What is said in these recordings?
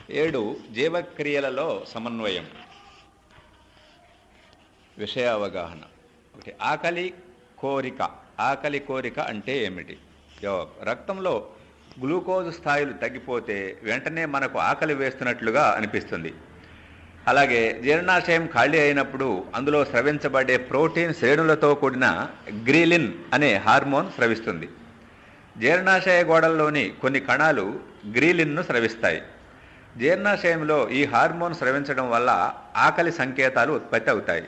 7 జీవక్రియలలో సమన్వయం. విషయ అవగాహన. ఒకటి, ఆకలి కోరిక. ఆకలి కోరిక అంటే ఏమిటి? జవాబు: రక్తంలో గ్లూకోజ్ స్థాయిలు తగ్గిపోతే వెంటనే మనకు ఆకలి వేస్తున్నట్లుగా అనిపిస్తుంది. అలాగే జీర్ణాశయం ఖాళీ అయినప్పుడు అందులో స్రవించబడే ప్రోటీన్ శ్రేణులతో కూడిన గ్రీలిన్ అనే హార్మోన్ స్రవిస్తుంది. జీర్ణాశయ గోడల్లోని కొన్ని కణాలు గ్రీలిన్ను స్రవిస్తాయి. జీర్ణాశయంలో ఈ హార్మోన్ స్రవించడం వల్ల ఆకలి సంకేతాలు ఉత్పత్తి అవుతాయి.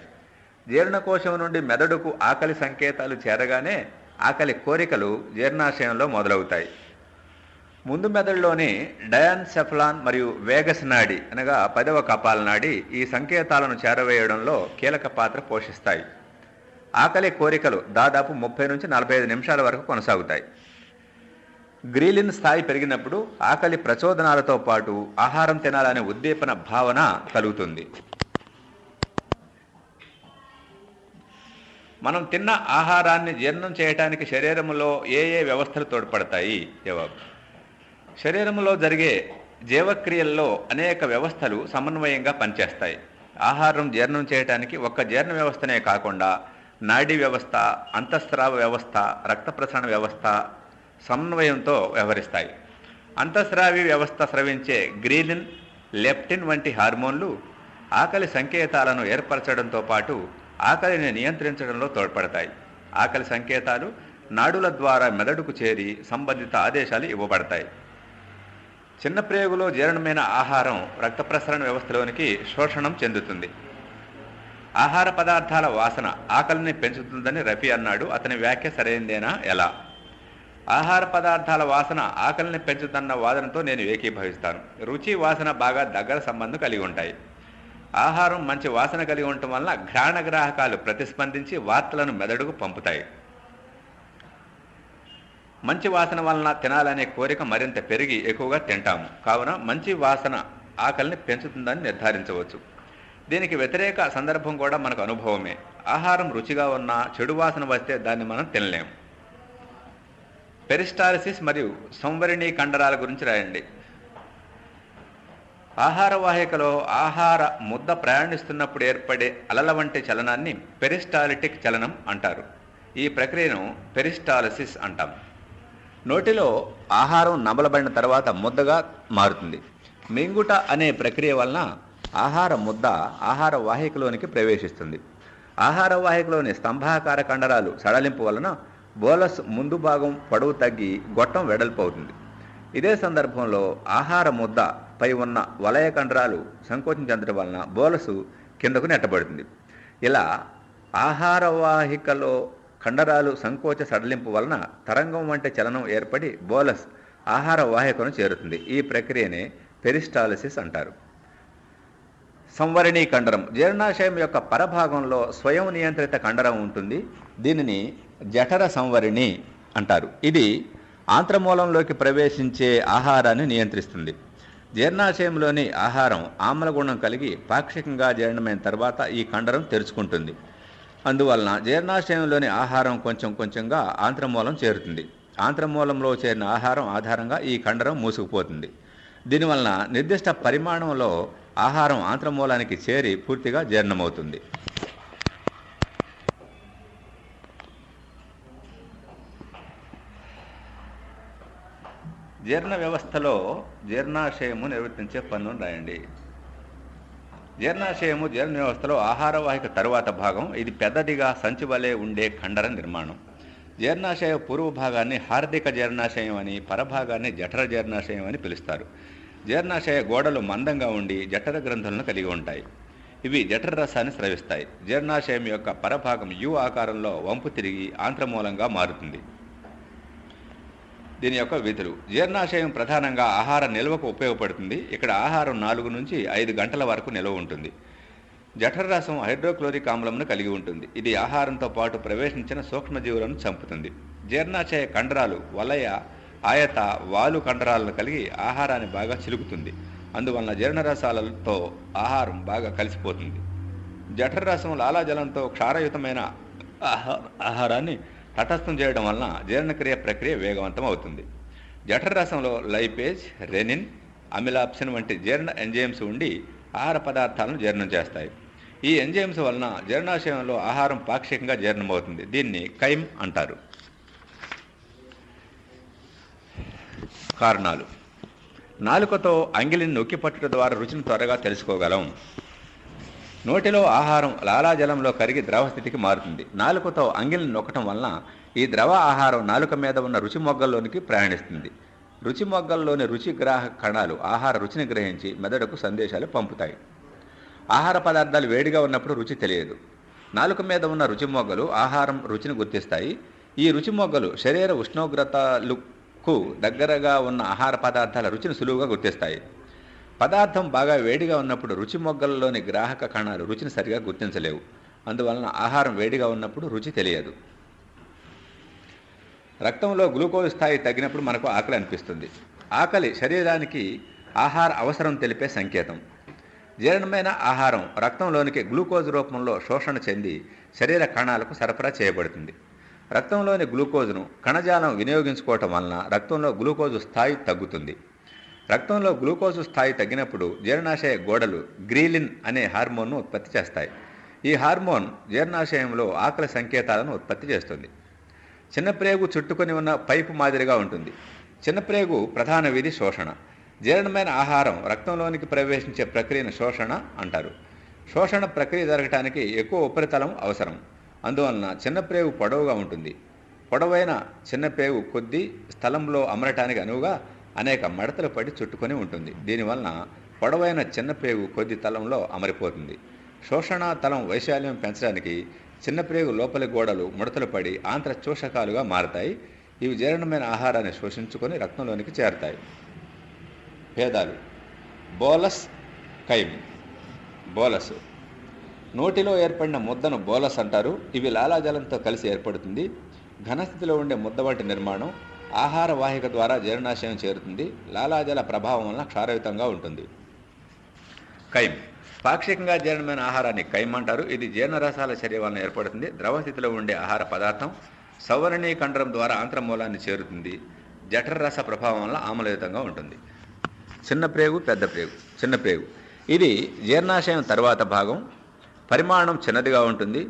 జీర్ణకోశం నుండి మెదడుకు ఆకలి సంకేతాలు చేరగానే ఆకలి కోరికలు జీర్ణాశయంలో మొదలవుతాయి. ముందు మెదడులోని డయాన్సెఫలాన్ మరియు వేగస్ నాడి అనగా 10వ కపాల నాడి ఈ సంకేతాలను చేరవేయడంలో కీలక పాత్ర పోషిస్తాయి. ఆకలి కోరికలు దాదాపు 30 నుంచి 45 నిమిషాల వరకు కొనసాగుతాయి. గ్రీలిన్ స్థాయి పెరిగినప్పుడు ఆకలి ప్రచోదనాలతో పాటు ఆహారం తినాలనే ఉద్దీపన భావన కలుగుతుంది. మనం తిన్న ఆహారాన్ని జీర్ణం చేయడానికి శరీరంలో ఏ వ్యవస్థలు తోడ్పడతాయి? జవాబు: శరీరంలో జరిగే జీవక్రియల్లో అనేక వ్యవస్థలు సమన్వయంగా పనిచేస్తాయి. ఆహారం జీర్ణం చేయడానికి ఒక్క జీర్ణ వ్యవస్థనే కాకుండా నాడీ వ్యవస్థ, అంతఃస్రావ వ్యవస్థ, రక్త ప్రసరణ వ్యవస్థ సమన్వయంతో వ్యవహరిస్తాయి. అంతఃస్రావి వ్యవస్థ స్రవించే గ్రీలిన్, లెప్టిన్ వంటి హార్మోన్లు ఆకలి సంకేతాలను ఏర్పరచడంతో పాటు ఆకలిని నియంత్రించడంలో తోడ్పడతాయి. ఆకలి సంకేతాలు నాడుల ద్వారా మెదడుకు చేరి సంబంధిత ఆదేశాలు ఇవ్వబడతాయి. చిన్న ప్రేగులో జీర్ణమైన ఆహారం రక్త ప్రసరణ వ్యవస్థలోనికి శోషణం చెందుతుంది. ఆహార పదార్థాల వాసన ఆకలిని పెంచుతుందని రఫీ అన్నాడు. అతని వ్యాఖ్య సరైందేనా? ఎలా? ఆహార పదార్థాల వాసన ఆకలిని పెంచుతున్న వాదనతో నేను ఏకీభవిస్తాను. రుచి, వాసన బాగా దగ్గర సంబంధం కలిగి ఉంటాయి. ఆహారం మంచి వాసన కలిగి ఉండటం వలన ఘ్రాణగ్రాహకాలు ప్రతిస్పందించి వార్తలను మెదడుకు పంపుతాయి. మంచి వాసన వలన తినాలనే కోరిక మరింత పెరిగి ఎక్కువగా తింటాము. కావున మంచి వాసన ఆకలిని పెంచుతుందని నిర్ధారించవచ్చు. దీనికి వ్యతిరేక సందర్భం కూడా మనకు అనుభవమే. ఆహారం రుచిగా ఉన్నా చెడు వాసన వస్తే దాన్ని మనం తినలేము. పెరిస్టాల్సిస్ మరియు సంవరణీ కండరాల గురించి రాయండి. ఆహార వాహికలో ఆహార ముద్ద ప్రయాణిస్తున్నప్పుడు ఏర్పడే అలల వంటి చలనాన్ని పెరిస్టాలిటిక్ చలనం అంటారు. ఈ ప్రక్రియను పెరిస్టాలసిస్ అంటాం. నోటిలో ఆహారం నమలబడిన తర్వాత ముద్దగా మారుతుంది. మింగుట అనే ప్రక్రియ వలన ఆహార ముద్ద ఆహార వాహికలోనికి ప్రవేశిస్తుంది. ఆహార వాహికలోని స్తంభాకార కండరాలు సడలింపు వలన బోలస్ ముందు భాగం పొడవు తగ్గి గొట్టం వెడల్పు అవుతుంది. ఇదే సందర్భంలో ఆహార ముద్ద పై ఉన్న వలయ కండరాలు సంకోచం చెందడం వలన బోలసు కిందకు నెట్టబడుతుంది. ఇలా ఆహార వాహికలో కండరాలు సంకోచ సడలింపు వలన తరంగం వంటి చలనం ఏర్పడి బోలస్ ఆహార వాహికను చేరుతుంది. ఈ ప్రక్రియనే పెరిస్టాలసిస్ అంటారు. సంవరణీ కండరం జీర్ణాశయం యొక్క పరభాగంలో స్వయం నియంత్రిత కండరం ఉంటుంది. దీనిని జఠర సంవరణి అంటారు. ఇది ఆంత్రమూలంలోకి ప్రవేశించే ఆహారాన్ని నియంత్రిస్తుంది. జీర్ణాశయంలోని ఆహారం ఆమ్లగుణం కలిగి పాక్షికంగా జీర్ణమైన తర్వాత ఈ కండరం తెరుచుకుంటుంది. అందువలన జీర్ణాశయంలోని ఆహారం కొంచెం కొంచెంగా ఆంత్రమూలం చేరుతుంది. ఆంత్రమూలంలో చేరిన ఆహారం ఆధారంగా ఈ కండరం మూసుకుపోతుంది. దీనివలన నిర్దిష్ట పరిమాణంలో ఆహారం ఆంత్రమూలానికి చేరి పూర్తిగా జీర్ణమవుతుంది. జీర్ణ వ్యవస్థలో జీర్ణాశయము నిర్వర్తించే పనులను రాయండి. జీర్ణాశయము జీర్ణ వ్యవస్థలో ఆహారవాహిక తరువాత భాగం. ఇది పెద్దదిగా సంచి వలె ఉండే కండర నిర్మాణం. జీర్ణాశయ పూర్వ భాగాన్ని హార్దిక జీర్ణాశయం అని, పరభాగాన్ని జఠర జీర్ణాశయం అని పిలుస్తారు. జీర్ణాశయ గోడలు మందంగా ఉండి జఠర గ్రంథులను కలిగి ఉంటాయి. ఇవి జఠర రసాన్ని స్రవిస్తాయి. జీర్ణాశయం యొక్క పరభాగం యు ఆకారంలో వంపు తిరిగి ఆంత్రమూలంగా మారుతుంది. దీని యొక్క విధులు: జీర్ణాశయం ప్రధానంగా ఆహార నిల్వకు ఉపయోగపడుతుంది. ఇక్కడ ఆహారం 4 నుంచి 5 గంటల వరకు నిల్వ ఉంటుంది. జఠర రసం హైడ్రోక్లోరిక్ ఆమ్లంను కలిగి ఉంటుంది. ఇది ఆహారంతో పాటు ప్రవేశించిన సూక్ష్మజీవులను చంపుతుంది. జీర్ణాశయ కండరాలు వలయ, ఆయత, వాలు కండరాలను కలిగి ఆహారాన్ని బాగా చిలుకుతుంది. అందువలన జీర్ణరసాలతో ఆహారం బాగా కలిసిపోతుంది. జఠర రసం లాలాజలంతో క్షారయుతమైన ఆహారాన్ని తటస్థం చేయడం వలన జీర్ణక్రియ ప్రక్రియ వేగవంతం అవుతుంది. జఠర రసంలో లైపేజ్, రెనిన్, అమిలాప్సిన్ వంటి జీర్ణ ఎంజైమ్స్ ఉండి ఆహార పదార్థాలను జీర్ణం చేస్తాయి. ఈ ఎంజైమ్స్ వలన జీర్ణాశయంలో ఆహారం పాక్షికంగా జీర్ణమవుతుంది. దీన్ని కైమ్ అంటారు. కారణాలు: నాలుకతో అంగిలిని నొక్కిపట్టుట ద్వారా రుచిని త్వరగా తెలుసుకోగలం. నోటిలో ఆహారం లాలాజలంలో కరిగి ద్రవస్థితికి మారుతుంది. నాలుకతో అంగిలిని నొక్కటం వలన ఈ ద్రవ ఆహారం నాలుక మీద ఉన్న రుచి మొగ్గల్లోనికి ప్రయాణిస్తుంది. రుచి మొగ్గల్లోని రుచి గ్రాహక కణాలు ఆహార రుచిని గ్రహించి మెదడుకు సందేశాలు పంపుతాయి. ఆహార పదార్థాలు వేడిగా ఉన్నప్పుడు రుచి తెలియదు. నాలుక మీద ఉన్న రుచి మొగ్గలు ఆహారం రుచిని గుర్తిస్తాయి. ఈ రుచి మొగ్గలు శరీర ఉష్ణోగ్రతలకు దగ్గరగా ఉన్న ఆహార పదార్థాల రుచిని సులువుగా గుర్తిస్తాయి. పదార్థం బాగా వేడిగా ఉన్నప్పుడు రుచి మొగ్గల్లోని గ్రాహక కణాలు రుచిని సరిగా గుర్తించలేవు. అందువలన ఆహారం వేడిగా ఉన్నప్పుడు రుచి తెలియదు. రక్తంలో గ్లూకోజ్ స్థాయి తగ్గినప్పుడు మనకు ఆకలి అనిపిస్తుంది. ఆకలి శరీరానికి ఆహార అవసరం తెలిపే సంకేతం. జీర్ణమైన ఆహారం రక్తంలోనికి గ్లూకోజ్ రూపంలో శోషణ చెంది శరీర కణాలకు సరఫరా చేయబడుతుంది. రక్తంలోని గ్లూకోజ్ను కణజాలం వినియోగించుకోవటం వలన రక్తంలో గ్లూకోజు స్థాయి తగ్గుతుంది. రక్తంలో గ్లూకోజు స్థాయి తగ్గినప్పుడు జీర్ణాశయ గోడలు గ్రీలిన్ అనే హార్మోన్ను ఉత్పత్తి చేస్తాయి. ఈ హార్మోన్ జీర్ణాశయంలో ఆకలి సంకేతాలను ఉత్పత్తి చేస్తుంది. చిన్నప్రేగు చుట్టుకొని ఉన్న పైపు మాదిరిగా ఉంటుంది. చిన్నప్రేగు ప్రధాన విధి శోషణ. జీర్ణమైన ఆహారం రక్తంలోనికి ప్రవేశించే ప్రక్రియను శోషణ అంటారు. శోషణ ప్రక్రియ జరగటానికి ఎక్కువ ఉపరితలం అవసరం. అందువలన చిన్నప్రేగు పొడవుగా ఉంటుంది. పొడవైన చిన్నప్రేగు కొద్ది స్థలంలో అమరటానికి అనువుగా అనేక మడతలు పడి చుట్టుకొని ఉంటుంది. దీనివలన పొడవైన చిన్నప్రేగు కొద్ది తలంలో అమరిపోతుంది. శోషణ తలం వైశాల్యం పెంచడానికి చిన్నప్రేగు లోపలి గోడలు ముడతలు పడి ఆంత్ర శోషకాలుగా మారతాయి. ఇవి జీర్ణమైన ఆహారాన్ని శోషించుకొని రక్తంలోనికి చేరతాయి. భేదాలు: బోలస్, కైమ్. బోలస్ నోటిలో ఏర్పడిన ముద్దను బోలస్ అంటారు. ఇవి లాలాజలంతో కలిసి ఏర్పడుతుంది. ఘనస్థితిలో ఉండే ముద్ద వంటి నిర్మాణం ఆహార వాహిక ద్వారా జీర్ణాశయం చేరుతుంది. లాలాజల ప్రభావం వలన క్షారయుతంగా ఉంటుంది. కైమ్ పాక్షికంగా జీర్ణమైన ఆహారాన్ని కైమ్ అంటారు. ఇది జీర్ణరసాల చర్య వలన ఏర్పడుతుంది. ద్రవస్థితిలో ఉండే ఆహార పదార్థం సౌవరణీ కండరం ద్వారా ఆంత్రమూలాన్ని చేరుతుంది. జఠరరస ప్రభావం వలన ఆమ్లయుతంగా ఉంటుంది. చిన్నప్రేగు, పెద్ద ప్రేగు. చిన్నప్రేగు ఇది జీర్ణాశయం తర్వాత భాగం. పరిమాణం చిన్నదిగా ఉంటుంది.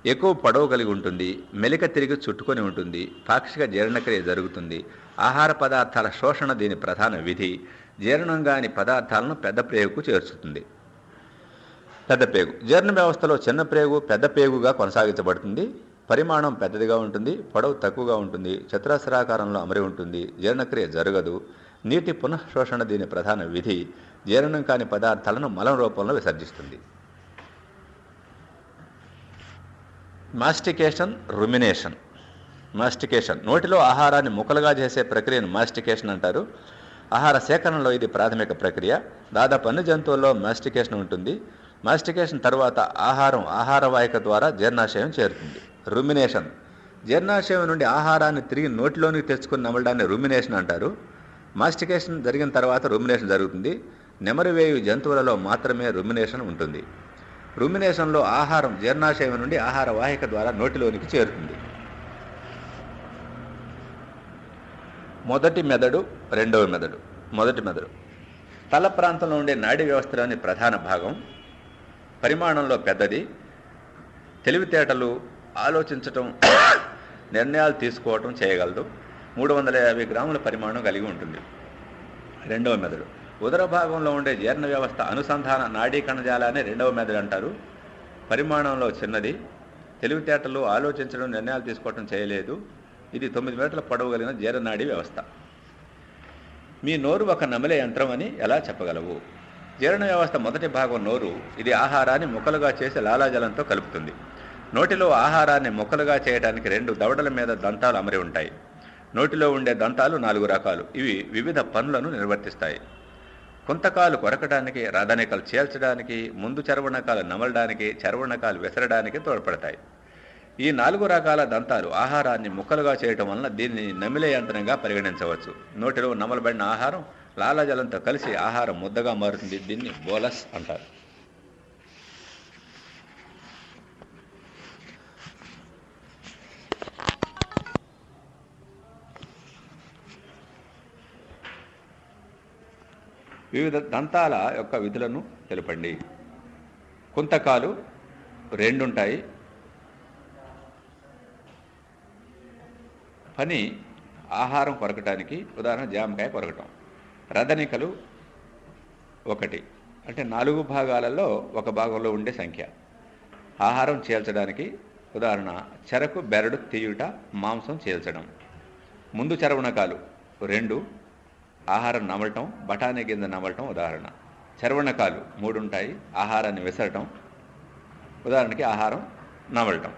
ఎక్కువ పొడవు కలిగి ఉంటుంది. మెలిక తిరిగి చుట్టుకొని ఉంటుంది. పాక్షిక జీర్ణక్రియ జరుగుతుంది. ఆహార పదార్థాల శోషణ దీని ప్రధాన విధి. జీర్ణం కాని పదార్థాలను పెద్ద ప్రేగుకు చేర్చుతుంది. పెద్ద ప్రేగు జీర్ణ వ్యవస్థలో చిన్న ప్రేగు పెద్ద ప్రేగుగా కొనసాగించబడుతుంది. పరిమాణం పెద్దదిగా ఉంటుంది. పొడవు తక్కువగా ఉంటుంది. చతురస్రాకారంలో అమరి ఉంటుంది. జీర్ణక్రియ జరగదు. నీటి పునఃశోషణ దీని ప్రధాన విధి. జీర్ణం కాని పదార్థాలను మలం రూపంలో విసర్జిస్తుంది. మాస్టికేషన్, రుమినేషన్. మాస్టికేషన్ నోటిలో ఆహారాన్ని ముక్కలుగా చేసే ప్రక్రియను మాస్టికేషన్ అంటారు. ఆహార సేకరణలో ఇది ప్రాథమిక ప్రక్రియ. దాదాపు అన్ని జంతువుల్లో మాస్టికేషన్ ఉంటుంది. మాస్టికేషన్ తర్వాత ఆహారం ఆహార వాహిక ద్వారా జీర్ణాశయం చేరుతుంది. రుమినేషన్ జీర్ణాశయం నుండి ఆహారాన్ని తిరిగి నోటిలోనికి తెచ్చుకుని నమలడాన్ని రుమినేషన్ అంటారు. మాస్టికేషన్ జరిగిన తర్వాత రుమినేషన్ జరుగుతుంది. నెమరివేయు జంతువులలో మాత్రమే రుమినేషన్ ఉంటుంది. రుమినేషన్లో ఆహారం జీర్ణాశయం నుండి ఆహార వాహిక ద్వారా నోటిలోనికి చేరుతుంది. మొదటి మెదడు, రెండవ మెదడు. మొదటి మెదడు తల ప్రాంతంలో ఉండే నాడీ వ్యవస్థలోని ప్రధాన భాగం. పరిమాణంలో పెద్దది. తెలివితేటలు, ఆలోచించటం, నిర్ణయాలు తీసుకోవటం చేయగలదు. 350 గ్రాముల పరిమాణం కలిగి ఉంటుంది. రెండవ మెదడు ఉదర భాగంలో ఉండే జీర్ణ వ్యవస్థ అనుసంధాన నాడీ కణజాలాన్ని రెండవ మెదడు అంటారు. పరిమాణంలో చిన్నది. తెలివితేటలు, ఆలోచించడం, నిర్ణయాలు తీసుకోవటం చేయలేదు. ఇది 9 మీటర్ల పొడవు కలిగిన జీర్ణనాడీ వ్యవస్థ. మీ నోరు ఒక నమిలే యంత్రం అని ఎలా చెప్పగలవు? జీర్ణ వ్యవస్థ మొదటి భాగం నోరు. ఇది ఆహారాన్ని ముక్కలుగా చేసి లాలాజలంతో కలుపుతుంది. నోటిలో ఆహారాన్ని ముక్కలుగా చేయడానికి 2 దవడల మీద దంతాలు అమరి ఉంటాయి. నోటిలో ఉండే దంతాలు 4 రకాలు. ఇవి వివిధ పనులను నిర్వర్తిస్తాయి. కుంతకాలు కొరకడానికి, రదనికలు చీల్చడానికి, ముందు చర్వణకాలు నమలడానికి, చర్వణకాలు విసరడానికి తోడ్పడతాయి. ఈ 4 రకాల దంతాలు ఆహారాన్ని ముక్కలుగా చేయటం వలన దీన్ని నమిలే యంత్రంగా పరిగణించవచ్చు. నోటిలో నమలబడిన ఆహారం లాలాజలంతో కలిసి ఆహారం ముద్దగా మారుతుంది. దీన్ని బోలస్ అంటారు. వివిధ దంతాల యొక్క విధులను తెలపండి. కుంతకాలు 2 ఉంటాయి. పని ఆహారం కొరకటానికి, ఉదాహరణ జామకాయ కొరకటం. రదనికలు 1, అంటే 4 భాగాలలో 1 భాగంలో ఉండే సంఖ్య. ఆహారం చీల్చడానికి, ఉదాహరణ చెరకు బెరడు తీయుట, మాంసం చీల్చడం. ముందు చరవణకాలు 2, ఆహారం నమలటం, బఠానీ గింజ నమలటం ఉదాహరణ. చరవణకాలు 3 ఉంటాయి, ఆహారాన్ని విసరటం, ఉదాహరణకి ఆహారం నమలటం.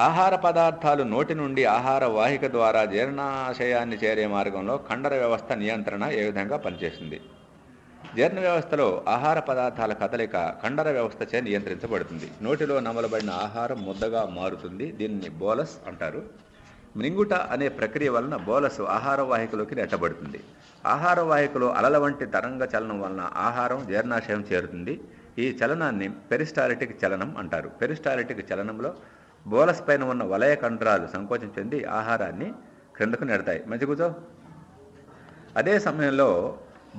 ఆహార పదార్థాలు నోటి నుండి ఆహార వాహిక ద్వారా జీర్ణాశయాన్ని చేరే మార్గంలో కండర వ్యవస్థ నియంత్రణ ఏ విధంగా పనిచేస్తుంది? జీర్ణ వ్యవస్థలో ఆహార పదార్థాల కదలిక కండర వ్యవస్థచే నియంత్రించబడుతుంది. నోటిలో నమలబడిన ఆహారం ముద్దగా మారుతుంది. దీనిని బోలస్ అంటారు. మింగుట అనే ప్రక్రియ వలన బోలస్ ఆహార వాహికలోకి నెట్టబడుతుంది. ఆహార వాహికలో అలల వంటి తరంగ చలనం వలన ఆహారం జీర్ణాశయం చేరుతుంది. ఈ చలనాన్ని పెరిస్టాలిటిక్ చలనం అంటారు. పెరిస్టాలిటిక్ చలనంలో బోలస్ పైన ఉన్న వలయ కండరాలు సంకోచం చెంది ఆహారాన్ని క్రిందకు నెడతాయి. మంచి కూర్చో. అదే సమయంలో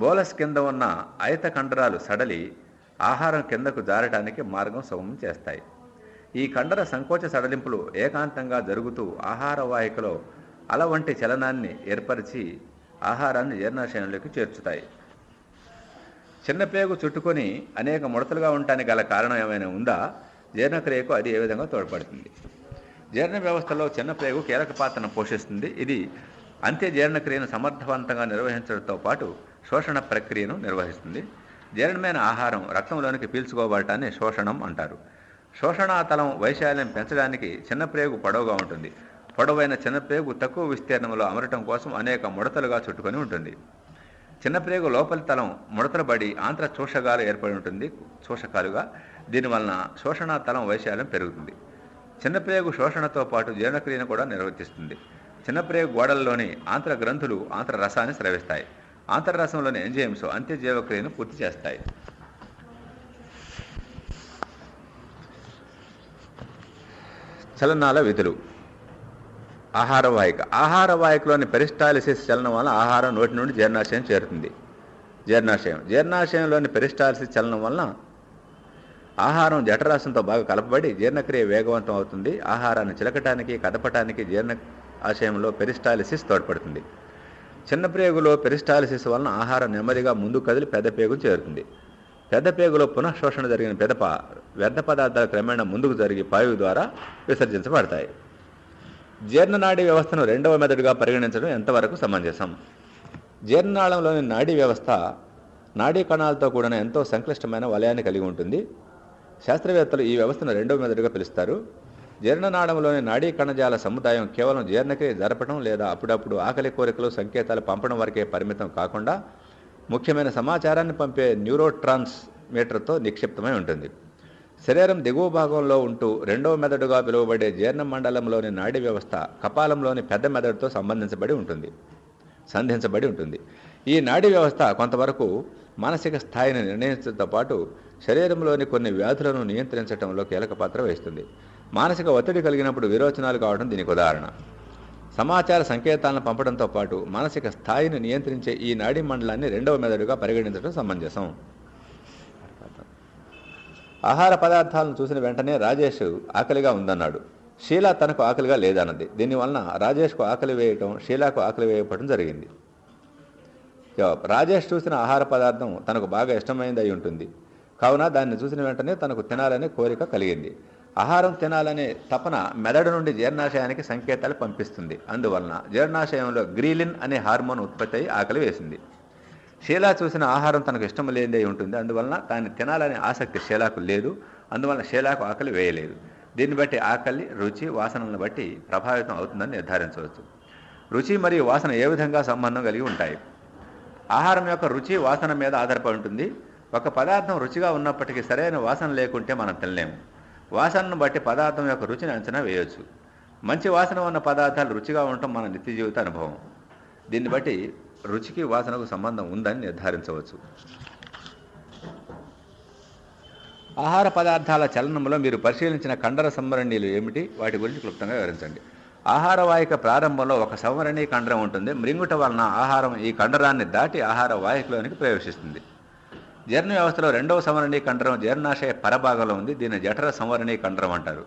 బోలస్ కింద ఉన్న అయత కండరాలు సడలి ఆహారం కిందకు జారటానికి మార్గం సుగమం చేస్తాయి. ఈ కండర సంకోచ సడలింపులు ఏకాంతంగా జరుగుతూ ఆహార వాహికలో అల వంటి చలనాన్ని ఏర్పరిచి ఆహారాన్ని జీర్ణాశయంలోకి చేర్చుతాయి. చిన్నపేగు చుట్టుకొని అనేక ముడతలుగా ఉండటానికి గల కారణం ఏమైనా ఉందా? జీర్ణక్రియకు అది ఏ విధంగా తోడ్పడుతుంది? జీర్ణ వ్యవస్థలో చిన్నపేగు కీలక పాత్రను పోషిస్తుంది. ఇది అంత్య జీర్ణక్రియను సమర్థవంతంగా నిర్వహించడంతో పాటు శోషణ ప్రక్రియను నిర్వహిస్తుంది. జీర్ణమైన ఆహారం రక్తంలోనికి పీల్చుకోబడటాన్ని శోషణం అంటారు. శోషణాతలం వైశాల్యం పెంచడానికి చిన్నప్రేగు పొడవుగా ఉంటుంది. పొడవైన చిన్నప్రేగు తక్కువ విస్తీర్ణంలో అమరటం కోసం అనేక ముడతలుగా చుట్టుకొని ఉంటుంది. చిన్నప్రేగు లోపలి తలం ముడతలబడి ఆంత్ర శోషకాలు ఏర్పడి ఉంటుంది శోషకాలుగా. దీనివలన శోషణాతలం వైశాల్యం పెరుగుతుంది. చిన్నప్రేగు శోషణతో పాటు జీర్ణక్రియను కూడా నిర్వర్తిస్తుంది. చిన్నప్రేగు గోడల్లోని ఆంత్ర గ్రంథులు ఆంత్ర రసాన్ని స్రవిస్తాయి. ఆంత్రరసంలోని ఎంజైమ్స్ అంత్యజీవక్రియను పూర్తి చేస్తాయి. చలనాల విధులు. ఆహార వాహిక. ఆహార వాహికలోని పెరిస్టాలిసిస్ చలనం వలన ఆహారం నోటి నుండి జీర్ణాశయం చేరుతుంది. జీర్ణాశయంలోని పెరిస్టాలిసిస్ చలనం వలన ఆహారం జఠరాశంతో బాగా కలపబడి జీర్ణక్రియ వేగవంతం అవుతుంది. ఆహారాన్ని చిలకటానికి, కదపటానికి జీర్ణాశయంలో పెరిస్టాలిసిస్ తోడ్పడుతుంది. చిన్న ప్రేగులో పెరిస్టాలిసిస్ వలన ఆహారం నెమ్మదిగా ముందు కదిలి పెద్ద పేగును చేరుతుంది. పెద్ద పేగులో పునఃశోషణ జరిగిన పెదప వ్యర్థ పదార్థాలు క్రమేణా ముందుకు జరిగి పాయువు ద్వారా విసర్జించబడతాయి. జీర్ణనాడీ వ్యవస్థను 2వ మెదడుగా పరిగణించడం ఎంతవరకు సమంజసం? జీర్ణనాళంలోని నాడీ వ్యవస్థ నాడీ కణాలతో కూడిన ఎంతో సంక్లిష్టమైన వలయాన్ని కలిగి ఉంటుంది. శాస్త్రవేత్తలు ఈ వ్యవస్థను 2వ మెదడుగా పిలుస్తారు. జీర్ణనాళంలోని నాడీ కణజాల సముదాయం కేవలం జీర్ణక్రియ జరపడం లేదా అప్పుడప్పుడు ఆకలి కోరికలు సంకేతాలు పంపడం వరకే పరిమితం కాకుండా ముఖ్యమైన సమాచారాన్ని పంపే న్యూరోట్రాన్స్మీటర్తో నిక్షిప్తమై ఉంటుంది. శరీరం దిగువ భాగంలో ఉంటూ 2వ మెదడుగా పిలువబడే జీర్ణ మండలంలోని నాడీ వ్యవస్థ కపాలంలోని పెద్ద మెదడుతో సంధించబడి ఉంటుంది. ఈ నాడీ వ్యవస్థ కొంతవరకు మానసిక స్థాయిని నిర్ణయించడంతో పాటు శరీరంలోని కొన్ని వ్యాధులను నియంత్రించడంలో కీలక పాత్ర వహిస్తుంది. మానసిక ఒత్తిడి కలిగినప్పుడు విరోచనాలు కావడం దీనికి ఉదాహరణ. సమాచార సంకేతాలను పంపడంతో పాటు మానసిక స్థాయిని నియంత్రించే ఈ నాడీ మండలాన్ని 2వ మెదడుగా పరిగణించడం సమంజసం. ఆహార పదార్థాలను చూసిన వెంటనే రాజేష్ ఆకలిగా ఉందన్నాడు. షీలా తనకు ఆకలిగా లేదన్నది. దీనివలన రాజేష్కు ఆకలి వేయటం, షీలాకు ఆకలి వేయపడటం జరిగింది. జవాబు: రాజేష్ చూసిన ఆహార పదార్థం తనకు బాగా ఇష్టమైనది అయి ఉంటుంది. కావున దాన్ని చూసిన వెంటనే తనకు తినాలనే కోరిక కలిగింది. ఆహారం తినాలనే తపన మెదడు నుండి జీర్ణాశయానికి సంకేతాలు పంపిస్తుంది. అందువలన జీర్ణాశయంలో గ్రీలిన్ అనే హార్మోన్ ఉత్పత్తి అయి ఆకలి వేసింది. షీలా చూసిన ఆహారం తనకు ఇష్టం లేనిదే ఉంటుంది. అందువలన దాన్ని తినాలనే ఆసక్తి షీలాకు లేదు. అందువలన షీలాకు ఆకలి వేయలేదు. దీన్ని బట్టి ఆకలి, రుచి, వాసనలను బట్టి ప్రభావితం అవుతుందని నిర్ధారించవచ్చు. రుచి మరియు వాసన ఏ విధంగా సంబంధం కలిగి ఉంటాయి? ఆహారం యొక్క రుచి వాసన మీద ఆధారపడి ఉంటుంది. ఒక పదార్థం రుచిగా ఉన్నప్పటికీ సరైన వాసన లేకుంటే మనం తినలేము. వాసనను బట్టి పదార్థం యొక్క రుచిని అంచనా వేయవచ్చు. మంచి వాసన ఉన్న పదార్థాలు రుచిగా ఉండటం మన నిత్య జీవిత అనుభవం. దీన్ని బట్టి రుచికి వాసనకు సంబంధం ఉందని నిర్ధారించవచ్చు. ఆహార పదార్థాల చలనంలో మీరు పరిశీలించిన కండర సంభరణీలు ఏమిటి? వాటి గురించి క్లుప్తంగా వివరించండి. ఆహారవాహిక ప్రారంభంలో ఒక సంవరణీ కండరం ఉంటుంది. మృంగుట వలన ఆహారం ఈ కండరాన్ని దాటి ఆహార వాహికలోనికి ప్రవేశిస్తుంది. జీర్ణ వ్యవస్థలో రెండవ సంవరణీ కండరం జీర్ణాశయ పరభాగంలో ఉంది. దీన్ని జఠర సంవరణీ కండరం అంటారు.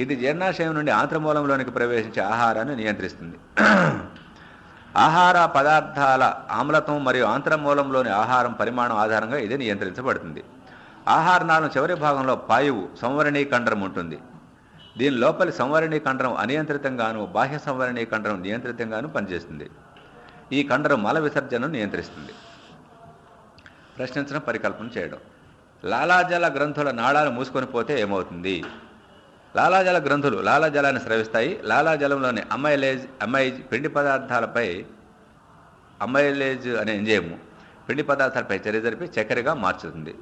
ఇది జీర్ణాశయం నుండి ఆంత్రమూలంలోనికి ప్రవేశించే ఆహారాన్ని నియంత్రిస్తుంది. ఆహార పదార్థాల ఆమ్లత్వం మరియు ఆంత్రమూలంలోని ఆహారం పరిమాణం ఆధారంగా ఇది నియంత్రించబడుతుంది. ఆహారనాళం చివరి భాగంలో పాయువు సంవరణీ కండరం ఉంటుంది. దీని లోపలి సంవరణీ కండరం అనియంత్రితంగాను, బాహ్య సంవరణీ కండరం నియంత్రితంగాను పనిచేస్తుంది. ఈ కండరం మల విసర్జనను నియంత్రిస్తుంది. ప్రశ్నించడం, పరికల్పన చేయడం. లాలాజల గ్రంథుల నాళాలు మూసుకొని పోతే ఏమవుతుంది? లాలాజల గ్రంథులు లాలాజలాన్ని స్రవిస్తాయి. లాలాజలంలోని అమైజ్ పిండి పదార్థాలపై అమైలేజ్ అనే ఎంజైము పిండి పదార్థాలపై చర్య జరిపి చక్కెరగా మార్చుతుంది.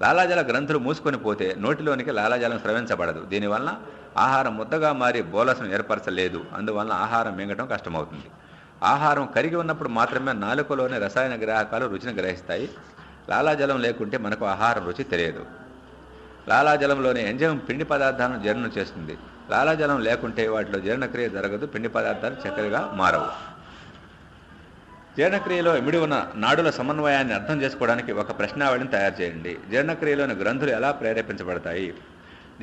లాలాజల గ్రంథులు మూసుకొని పోతే నోటిలోనికి లాలాజలం స్రవించబడదు. దీనివలన ఆహారం ముద్దగా మారి బోలస్ను ఏర్పరచలేదు. అందువలన ఆహారం మింగటం కష్టమవుతుంది. ఆహారం కరిగి ఉన్నప్పుడు మాత్రమే నాలుకలోని రసాయన గ్రాహకాలు రుచిని గ్రహిస్తాయి. లాలాజలం లేకుంటే మనకు ఆహారం రుచి తెలియదు. లాలాజలంలోని ఎంజైమ్ పిండి పదార్థాలను జీర్ణం చేస్తుంది. లాలాజలం లేకుంటే వాటిలో జీర్ణక్రియ జరగదు. పిండి పదార్థాలు చక్కెరగా మారవు. జీర్ణక్రియలో ఇమిడి ఉన్న నాడుల సమన్వయాన్ని అర్థం చేసుకోవడానికి ఒక ప్రశ్నావళిని తయారు చేయండి. జీర్ణక్రియలోని గ్రంథులు ఎలా ప్రేరేపించబడతాయి?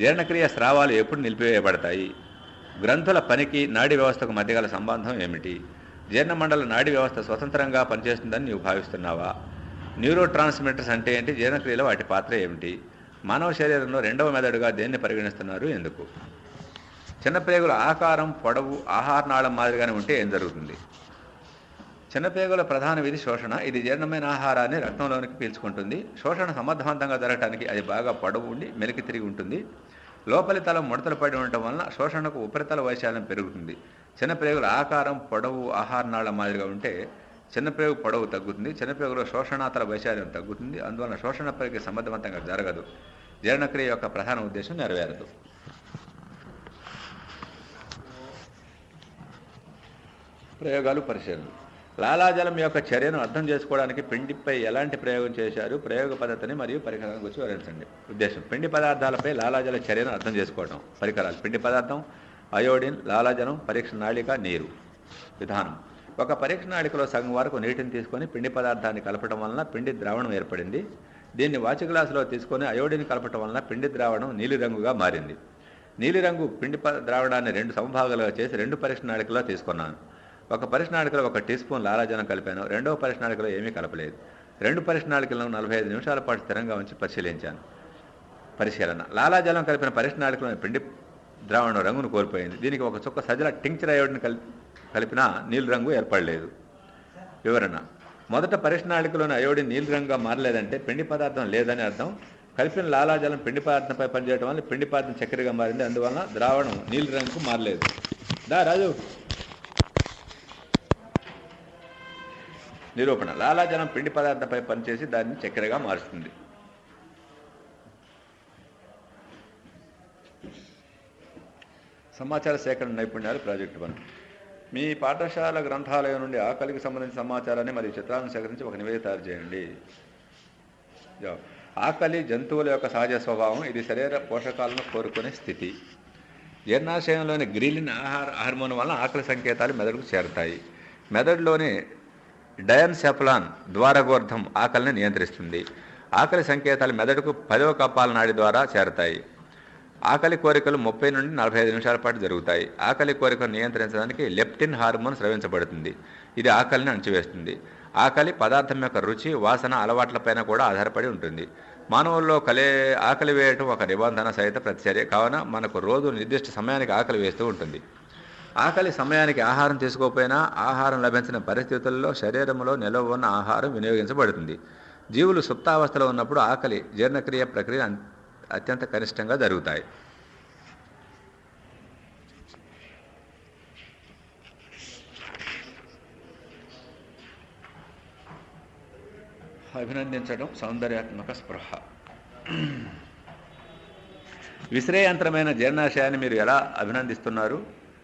జీర్ణక్రియ స్రావాలు ఎప్పుడు నిలిపివేయబడతాయి? గ్రంథుల పనికి నాడీ వ్యవస్థకు మధ్య గల సంబంధం ఏమిటి? జీర్ణమండల నాడీ వ్యవస్థ స్వతంత్రంగా పనిచేస్తుందని నీవు భావిస్తున్నావా? న్యూరో ట్రాన్స్మిటర్స్ అంటే ఏంటి? జీర్ణక్రియలో వాటి పాత్ర ఏమిటి? మానవ శరీరంలో రెండవ మెదడుగా దేన్ని పరిగణిస్తున్నారు? ఎందుకు? చిన్నప్రేగుల ఆకారం, పొడవు ఆహారనాళం మాదిరిగానే ఉంటే ఏం జరుగుతుంది? చిన్నప్రేగుల ప్రధాన విధి శోషణ. ఇది జీర్ణమైన ఆహారాన్ని రక్తంలోనికి పీల్చుకుంటుంది. శోషణ సమర్థవంతంగా జరగడానికి అది బాగా పొడవు ఉండి మెలికి తిరిగి ఉంటుంది. లోపలి తలం ముడతలు పడి ఉండటం వలన శోషణకు ఉపరితల వైశాల్యం పెరుగుతుంది. చిన్నప్రేగుల ఆకారం, పొడవు ఆహారనాళం మాదిరిగా ఉంటే చిన్నప్రేగు పొడవు తగ్గుతుంది. చిన్నప్రేగులో శోషణాతల వైశాల్యం తగ్గుతుంది. అందువలన శోషణ ప్రక్రియ సమర్థవంతంగా జరగదు. జీర్ణక్రియ యొక్క ప్రధాన ఉద్దేశం నెరవేరదు. ప్రయోగాలు, పరిశీలనలు. లాలాజలం యొక్క చర్యను అర్థం చేసుకోవడానికి పిండిపై ఎలాంటి ప్రయోగం చేశారు? ప్రయోగ పద్ధతిని మరియు పరికరాల గురించి వివరించండి. ఉద్దేశం: పిండి పదార్థాలపై లాలాజల చర్యను అర్థం చేసుకోవడం. పరికరాలు: పిండి పదార్థం, అయోడిన్, లాలాజలం, పరీక్ష నాళిక, నీరు. విధానం: ఒక పరీక్ష నాళికలో సగం వరకు నీటిని తీసుకొని పిండి పదార్థాన్ని కలపడం వలన పిండి ద్రావణం ఏర్పడింది. దీన్ని వాచి గ్లాసులో తీసుకొని అయోడిన్ కలపడం వలన పిండి ద్రావణం నీలిరంగుగా మారింది. నీలిరంగు పిండి ద్రావణాన్ని 2 సమభాగాలుగా చేసి 2 పరీక్ష నాళికలో తీసుకున్నాను. ఒక పరీక్ష నాళికలో 1 టీ స్పూన్ లాలాజలం కలిపాను. రెండవ పరీక్ష నాళికలో ఏమీ కలపలేదు. 2 పరీక్ష నాళికలను 45 నిమిషాల పాటు స్థిరంగా ఉంచి పరిశీలించాను. పరిశీలన: లాలాజలం కలిపిన పరీక్ష నాళికలోని పిండి ద్రావణం రంగును కోల్పోయింది. దీనికి 1 చుక్క సజల టింక్చర్ అయోడిన్ కలిపినా నీలి రంగు ఏర్పడలేదు. వివరణ: మొదట పరీక్ష నాళికలోని అయోడిన్ నీలి రంగుగా మారలేదంటే పిండి పదార్థం లేదని అర్థం. కలిపిన లాలాజలం పిండి పదార్థంపై పనిచేయడం వల్ల పిండి పదార్థం చక్కెరగా మారింది. అందువలన ద్రావణం నీలి రంగుకు మారలేదు. రాజు. నిరూపణ: లాలాజలం పిండి పదార్థంపై పనిచేసి దాన్ని చక్కెరగా మారుస్తుంది. సమాచార సేకరణ నైపుణ్యాలు. ప్రాజెక్టు 1. మీ పాఠశాల గ్రంథాలయం నుండి ఆకలికి సంబంధించిన సమాచారాన్ని మరియు చిత్రాలను సేకరించి ఒక నివేదిక తయారు చేయండి. ఆకలి జంతువుల యొక్క సహజ స్వభావం. ఇది శరీర పోషకాలను కోరుకునే స్థితి. జీర్ణాశయంలోని గ్రిలిన్ హార్మోన్ వలన ఆకలి సంకేతాలు మెదడుకు చేరుతాయి. మెదడులోని డయన్సెఫలాన్ ద్వారగోర్ధం ఆకలిని నియంత్రిస్తుంది. ఆకలి సంకేతాలు మెదడుకు 10వ కపాల నాడి ద్వారా చేరతాయి. ఆకలి కోరికలు 30 నుండి 45 నిమిషాల పాటు జరుగుతాయి. ఆకలి కోరికను నియంత్రించడానికి లెప్టిన్ హార్మోన్ స్రవించబడుతుంది. ఇది ఆకలిని అణచివేస్తుంది. ఆకలి పదార్థం యొక్క రుచి, వాసన, అలవాట్లపైన కూడా ఆధారపడి ఉంటుంది. మానవుల్లో ఆకలి వేయటం ఒక నిబంధన సహిత ప్రతిచర్య. కావున మనకు రోజు నిర్దిష్ట సమయానికి ఆకలి వేస్తూ ఉంటుంది. ఆకలి సమయానికి ఆహారం తీసుకోకపోయినా ఆహారం లభించిన పరిస్థితుల్లో శరీరంలో నిల్వ ఉన్న ఆహారం వినియోగించబడుతుంది. జీవులు సుప్తావస్థలో ఉన్నప్పుడు ఆకలి జీర్ణక్రియ ప్రక్రియ అత్యంత కనిష్టంగా జరుగుతాయి. అభినందించడం, సౌందర్యాత్మక స్పృహ. విశ్రేయంత్రమైన జీర్ణాశయాన్ని మీరు ఎలా అభినందిస్తున్నారు?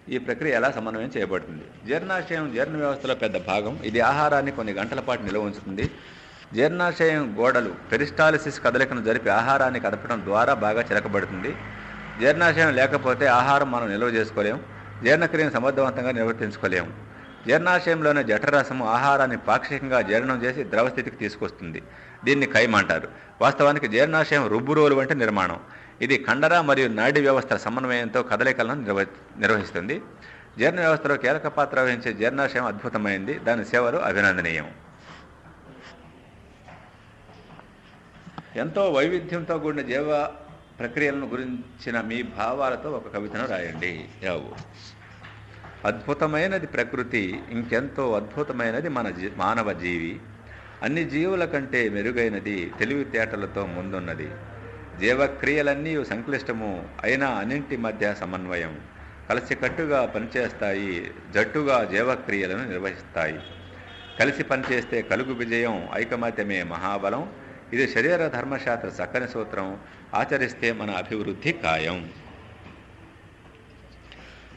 ఈ ప్రక్రియ ఎలా సమన్వయం చేయబడుతుంది? జీర్ణాశయం జీర్ణ వ్యవస్థలో పెద్ద భాగం. ఇది ఆహారాన్ని కొన్ని గంటల పాటు నిల్వ ఉంచుతుంది. జీర్ణాశయం గోడలు పెరిస్టాలిసిస్ కదలికను జరిపి ఆహారాన్ని కదపడం ద్వారా బాగా చిలకబడుతుంది. జీర్ణాశయం లేకపోతే ఆహారం మనం నిల్వ చేసుకోలేం. జీర్ణక్రియను సమర్థవంతంగా నిర్వర్తించుకోలేము. జీర్ణాశయంలోని జఠరరసము ఆహారాన్ని పాక్షికంగా జీర్ణం చేసి ద్రవస్థితికి తీసుకొస్తుంది. దీన్ని కైమ అంటారు. వాస్తవానికి జీర్ణాశయం రుబ్బురోలు వంటి నిర్మాణం. ఇది కండర మరియు నాడీ వ్యవస్థల సమన్వయంతో కదలికలను నిర్వహిస్తుంది. జీర్ణ వ్యవస్థలో కీలక పాత్ర వహించే జీర్ణాశయం అద్భుతమైంది. దాని సేవలు అభినందనీయం. ఎంతో వైవిధ్యంతో కూడిన జీవ ప్రక్రియలను గురించిన మీ భావాలతో ఒక కవితను రాయండి. యావు. అద్భుతమైనది ప్రకృతి, ఇంకెంతో అద్భుతమైనది మానవ జీవి. అన్ని జీవుల కంటే మెరుగైనది, తెలివితేటలతో ముందున్నది. జీవక్రియలన్నీ సంక్లిష్టము, అయినా అన్నింటి మధ్య సమన్వయం. కలిసికట్టుగా పనిచేస్తాయి, జట్టుగా జీవక్రియలను నిర్వహిస్తాయి. కలిసి పనిచేస్తే కలుగు విజయం, ఐకమత్యమే మహాబలం. ఇది శరీర ధర్మశాస్త్ర చక్కని సూత్రం. ఆచరిస్తే మన అభివృద్ధి ఖాయం.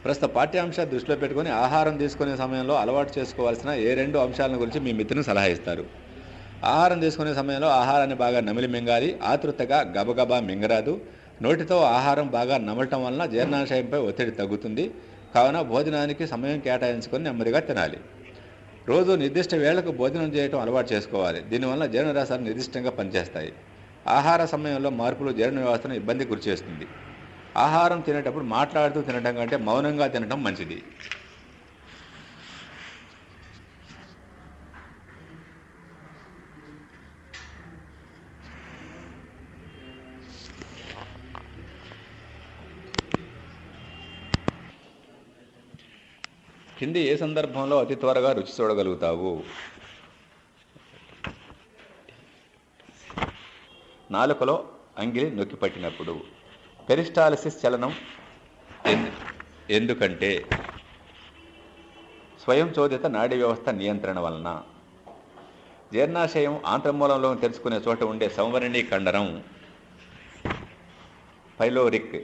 ప్రస్తుత పాఠ్యాంశ దృష్టిలో పెట్టుకుని ఆహారం తీసుకునే సమయంలో అలవాటు చేసుకోవాల్సిన ఏ 2 అంశాలను గురించి మీ మిత్రుని సలహా ఇస్తారు. ఆహారం తీసుకునే సమయంలో ఆహారాన్ని బాగా నమిలి మింగాలి. ఆతృతగా గబగబా మింగరాదు. నోటితో ఆహారం బాగా నమలటం వలన జీర్ణాశయంపై ఒత్తిడి తగ్గుతుంది. కావున భోజనానికి సమయం కేటాయించుకొని నెమ్మదిగా తినాలి. రోజు నిర్దిష్ట వేళకు భోజనం చేయటం అలవాటు చేసుకోవాలి. దీనివల్ల జీర్ణరసాలు నిర్దిష్టంగా పనిచేస్తాయి. ఆహార సమయంలో మార్పులు జీర్ణ వ్యవస్థను ఇబ్బంది గురిచేస్తుంది. ఆహారం తినేటప్పుడు మాట్లాడుతూ తినడం కంటే మౌనంగా తినడం మంచిది. కింది ఏ సందర్భంలో అతి త్వరగా రుచి చూడగలుగుతావు? నాలుకలో అంగిలి నొక్కి పట్టినప్పుడు. పెరిస్టాలిసిస్ చలనం ఎందుకంటే స్వయం చోదిత నాడీ వ్యవస్థ నియంత్రణ వలన. జీర్ణాశయం ఆంత్రమూలంలో తెలుసుకునే చోట ఉండే సంవరణీ కండరం పైలోరిక్.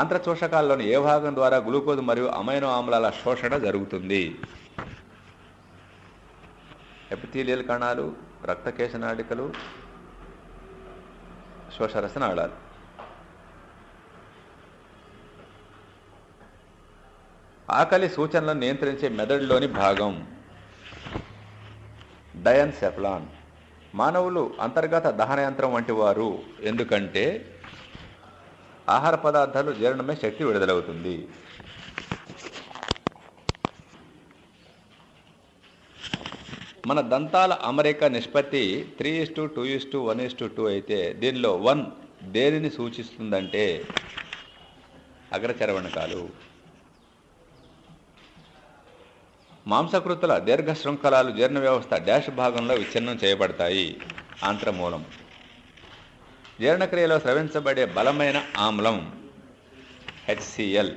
ఆంత్రశోషకాల్లోని ఏ భాగం ద్వారా గ్లూకోజ్ మరియు అమైనో ఆమ్లాల శోషణ జరుగుతుంది? ఎపిథీలియల్ కణాలు, రక్తకేశ నాళికలు, శోషరస నాళాలు. ఆకలి సూచనలను నియంత్రించే మెదడులోని భాగం డయన్సెఫలాన్. మానవులు అంతర్గత దహన యంత్రం వంటి వారు. ఎందుకంటే ఆహార పదార్థాలు జీర్ణమే శక్తి విడుదలవుతుంది. మన దంతాల అమరిక నిష్పత్తి 3:2:1:2 అయితే దీనిలో 1 దేనిని సూచిస్తుందంటే అగ్రచర్వణకాలు. మాంసకృతుల దీర్ఘ శృంఖలాలు జీర్ణ వ్యవస్థ డాష్ భాగంలో విచ్ఛిన్నం చేయబడతాయి. ఆంత్రమూలం. జీర్ణక్రియలో స్రవించబడే బలమైన ఆమ్లం HCl.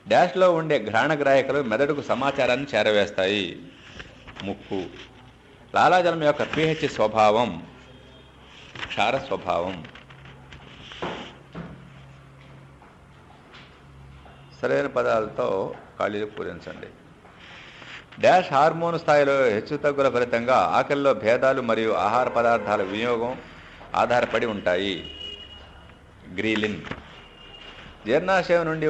డాష్లో ఉండే ఘ్రాణగ్రాహికలు మెదడుకు సమాచారాన్ని చేరవేస్తాయి. ముక్కు. లాలాజలం యొక్క pH స్వభావం క్షార స్వభావం. సరైన పదాలతో ఖాళీలు పూరించండి. డాష్ హార్మోన్ స్థాయిలో హెచ్చుతగ్గుల ఫలితంగా ఆకలిలో భేదాలు మరియు ఆహార పదార్థాల వినియోగం ఆధారపడి ఉంటాయి. గ్రీలిన్. జీర్ణాశయం నిండి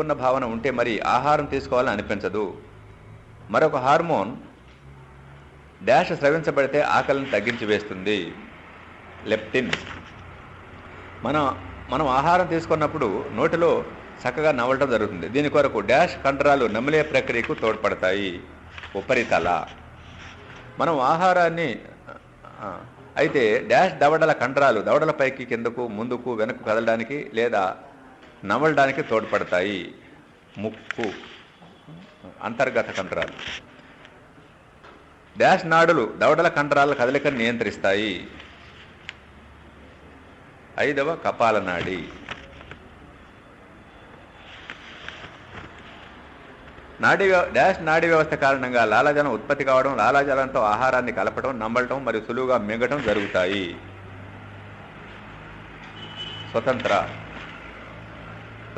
ఉన్న భావన ఉంటే మరి ఆహారం తీసుకోవాలని అనిపించదు. మరొక హార్మోన్ డాష్ స్రవించబడితే ఆకలిని తగ్గించి వేస్తుంది. లెప్టిన్. మనం ఆహారం తీసుకున్నప్పుడు నోటిలో చక్కగా నవ్వటం జరుగుతుంది. దీని కొరకు డాష్ కండరాలు నమిలే ప్రక్రియకు తోడ్పడతాయి. ఉపరితల. మనం ఆహారాన్ని అయితే డాష్ దవడల కండరాలు దవడల పైకి కిందకు ముందుకు వెనక్కు కదలడానికి లేదా నమలడానికి తోడ్పడతాయి. ముక్కు. అంతర్గత కండరాలు. డాష్ నాడులు దవడల కండరాల కదలికను నియంత్రిస్తాయి. 5వ కపాల నాడి. డాష్ నాడీ వ్యవస్థ కారణంగా లాలాజలం ఉత్పత్తి కావడం, లాలాజలంతో ఆహారాన్ని కలపడం, నమ్మలటం మరియు సులువుగా మింగటం జరుగుతాయి. స్వతంత్ర.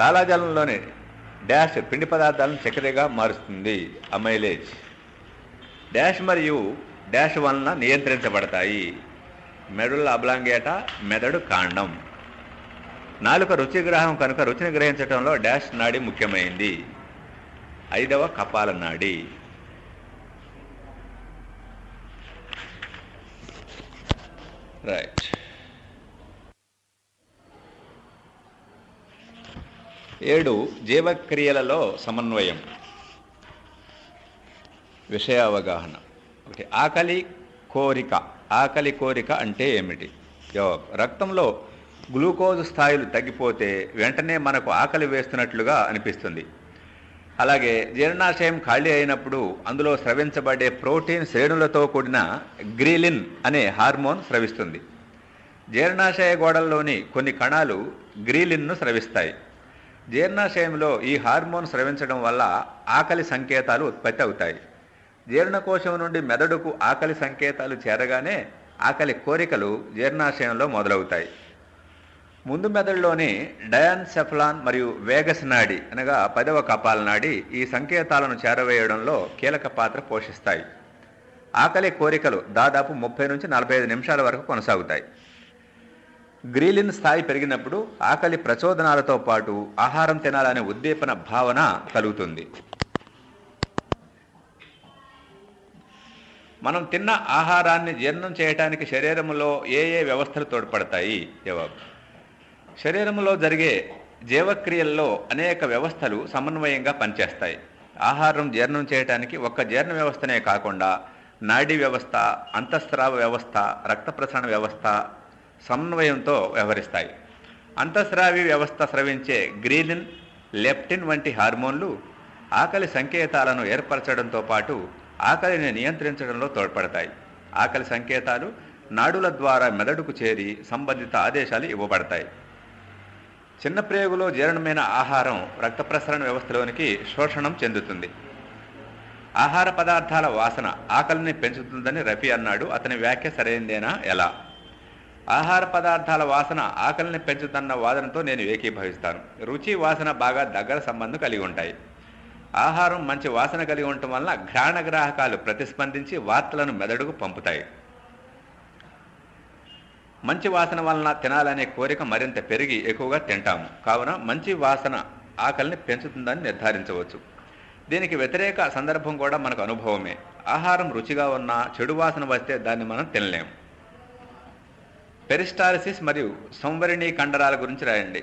లాలాజలంలోని డాష్ పిండి పదార్థాలను చక్కెరగా మారుస్తుంది. అమైలేజ్. డాష్ మరియు డాష్ వలన నియంత్రించబడతాయి. మెడుల్ అబ్లాంగేటా, మెదడు కాండం. నాలుక రుచిగ్రాహం కనుక రుచిని గ్రహించడంలో డాష్ నాడి ముఖ్యమైంది. 5వ కపాల నాడి. రైట్. 7 జీవక్రియలలో సమన్వయం, విషయ అవగాహన. ఒకటి, ఆకలి కోరిక. ఆకలి కోరిక అంటే ఏమిటి? జవాబు: రక్తంలో గ్లూకోజ్ స్థాయిలు తగ్గిపోతే వెంటనే మనకు ఆకలి వేస్తున్నట్లుగా అనిపిస్తుంది. అలాగే జీర్ణాశయం ఖాళీ అయినప్పుడు అందులో స్రవించబడే ప్రోటీన్ శ్రేణులతో కూడిన గ్రీలిన్ అనే హార్మోన్ స్రవిస్తుంది. జీర్ణాశయ గోడల్లోని కొన్ని కణాలు గ్రీలిన్ను స్రవిస్తాయి. జీర్ణాశయంలో ఈ హార్మోన్ స్రవించడం వల్ల ఆకలి సంకేతాలు ఉత్పత్తి అవుతాయి. జీర్ణకోశం నుండి మెదడుకు ఆకలి సంకేతాలు చేరగానే ఆకలి కోరికలు జీర్ణాశయంలో మొదలవుతాయి. ముందు మెదడులోని డయాన్సెఫలాన్ మరియు వేగస్ నాడి అనగా 10వ కపాల నాడి ఈ సంకేతాలను చేరవేయడంలో కీలక పాత్ర పోషిస్తాయి. ఆకలి కోరికలు దాదాపు 30 నుంచి 45 నిమిషాల వరకు కొనసాగుతాయి. గ్రీలిన్ స్థాయి పెరిగినప్పుడు ఆకలి ప్రచోదనాలతో పాటు ఆహారం తినాలనే ఉద్దీపన భావన కలుగుతుంది. మనం తిన్న ఆహారాన్ని జీర్ణం చేయడానికి శరీరంలో ఏ వ్యవస్థలు తోడ్పడతాయి? జవాబు: శరీరంలో జరిగే జీవక్రియల్లో అనేక వ్యవస్థలు సమన్వయంగా పనిచేస్తాయి. ఆహారం జీర్ణం చేయడానికి ఒక్క జీర్ణ వ్యవస్థనే కాకుండా నాడీ వ్యవస్థ, అంతఃస్రావ వ్యవస్థ, రక్త ప్రసరణ వ్యవస్థ సమన్వయంతో వ్యవహరిస్తాయి. అంతఃస్రావి వ్యవస్థ స్రవించే గ్రీలిన్, లెప్టిన్ వంటి హార్మోన్లు ఆకలి సంకేతాలను ఏర్పరచడంతో పాటు ఆకలిని నియంత్రించడంలో తోడ్పడతాయి. ఆకలి సంకేతాలు నాడుల ద్వారా మెదడుకు చేరి సంబంధిత ఆదేశాలు ఇవ్వబడతాయి. చిన్న ప్రేగులో జీర్ణమైన ఆహారం రక్త ప్రసరణ వ్యవస్థలోనికి శోషణం చెందుతుంది. ఆహార పదార్థాల వాసన ఆకలిని పెంచుతుందని రఫీ అన్నాడు. అతని వ్యాఖ్య సరైందేనా? ఎలా? ఆహార పదార్థాల వాసన ఆకలిని పెంచుతున్న వాదనతో నేను ఏకీభవిస్తాను. రుచి, వాసన బాగా దగ్గర సంబంధం కలిగి ఉంటాయి. ఆహారం మంచి వాసన కలిగి ఉండటం వలన ఘ్రాణగ్రాహకాలు ప్రతిస్పందించి వార్తలను మెదడుకు పంపుతాయి. మంచి వాసన వలన తినాలనే కోరిక మరింత పెరిగి ఎక్కువగా తింటాము. కావున మంచి వాసన ఆకలిని పెంచుతుందని నిర్ధారించవచ్చు. దీనికి వ్యతిరేక సందర్భం కూడా మనకు అనుభవమే. ఆహారం రుచిగా ఉన్నా చెడు వాసన వస్తే దాన్ని మనం తినలేము. పెరిస్టాల్సిస్ మరియు సంవరణీ కండరాల గురించి రాయండి.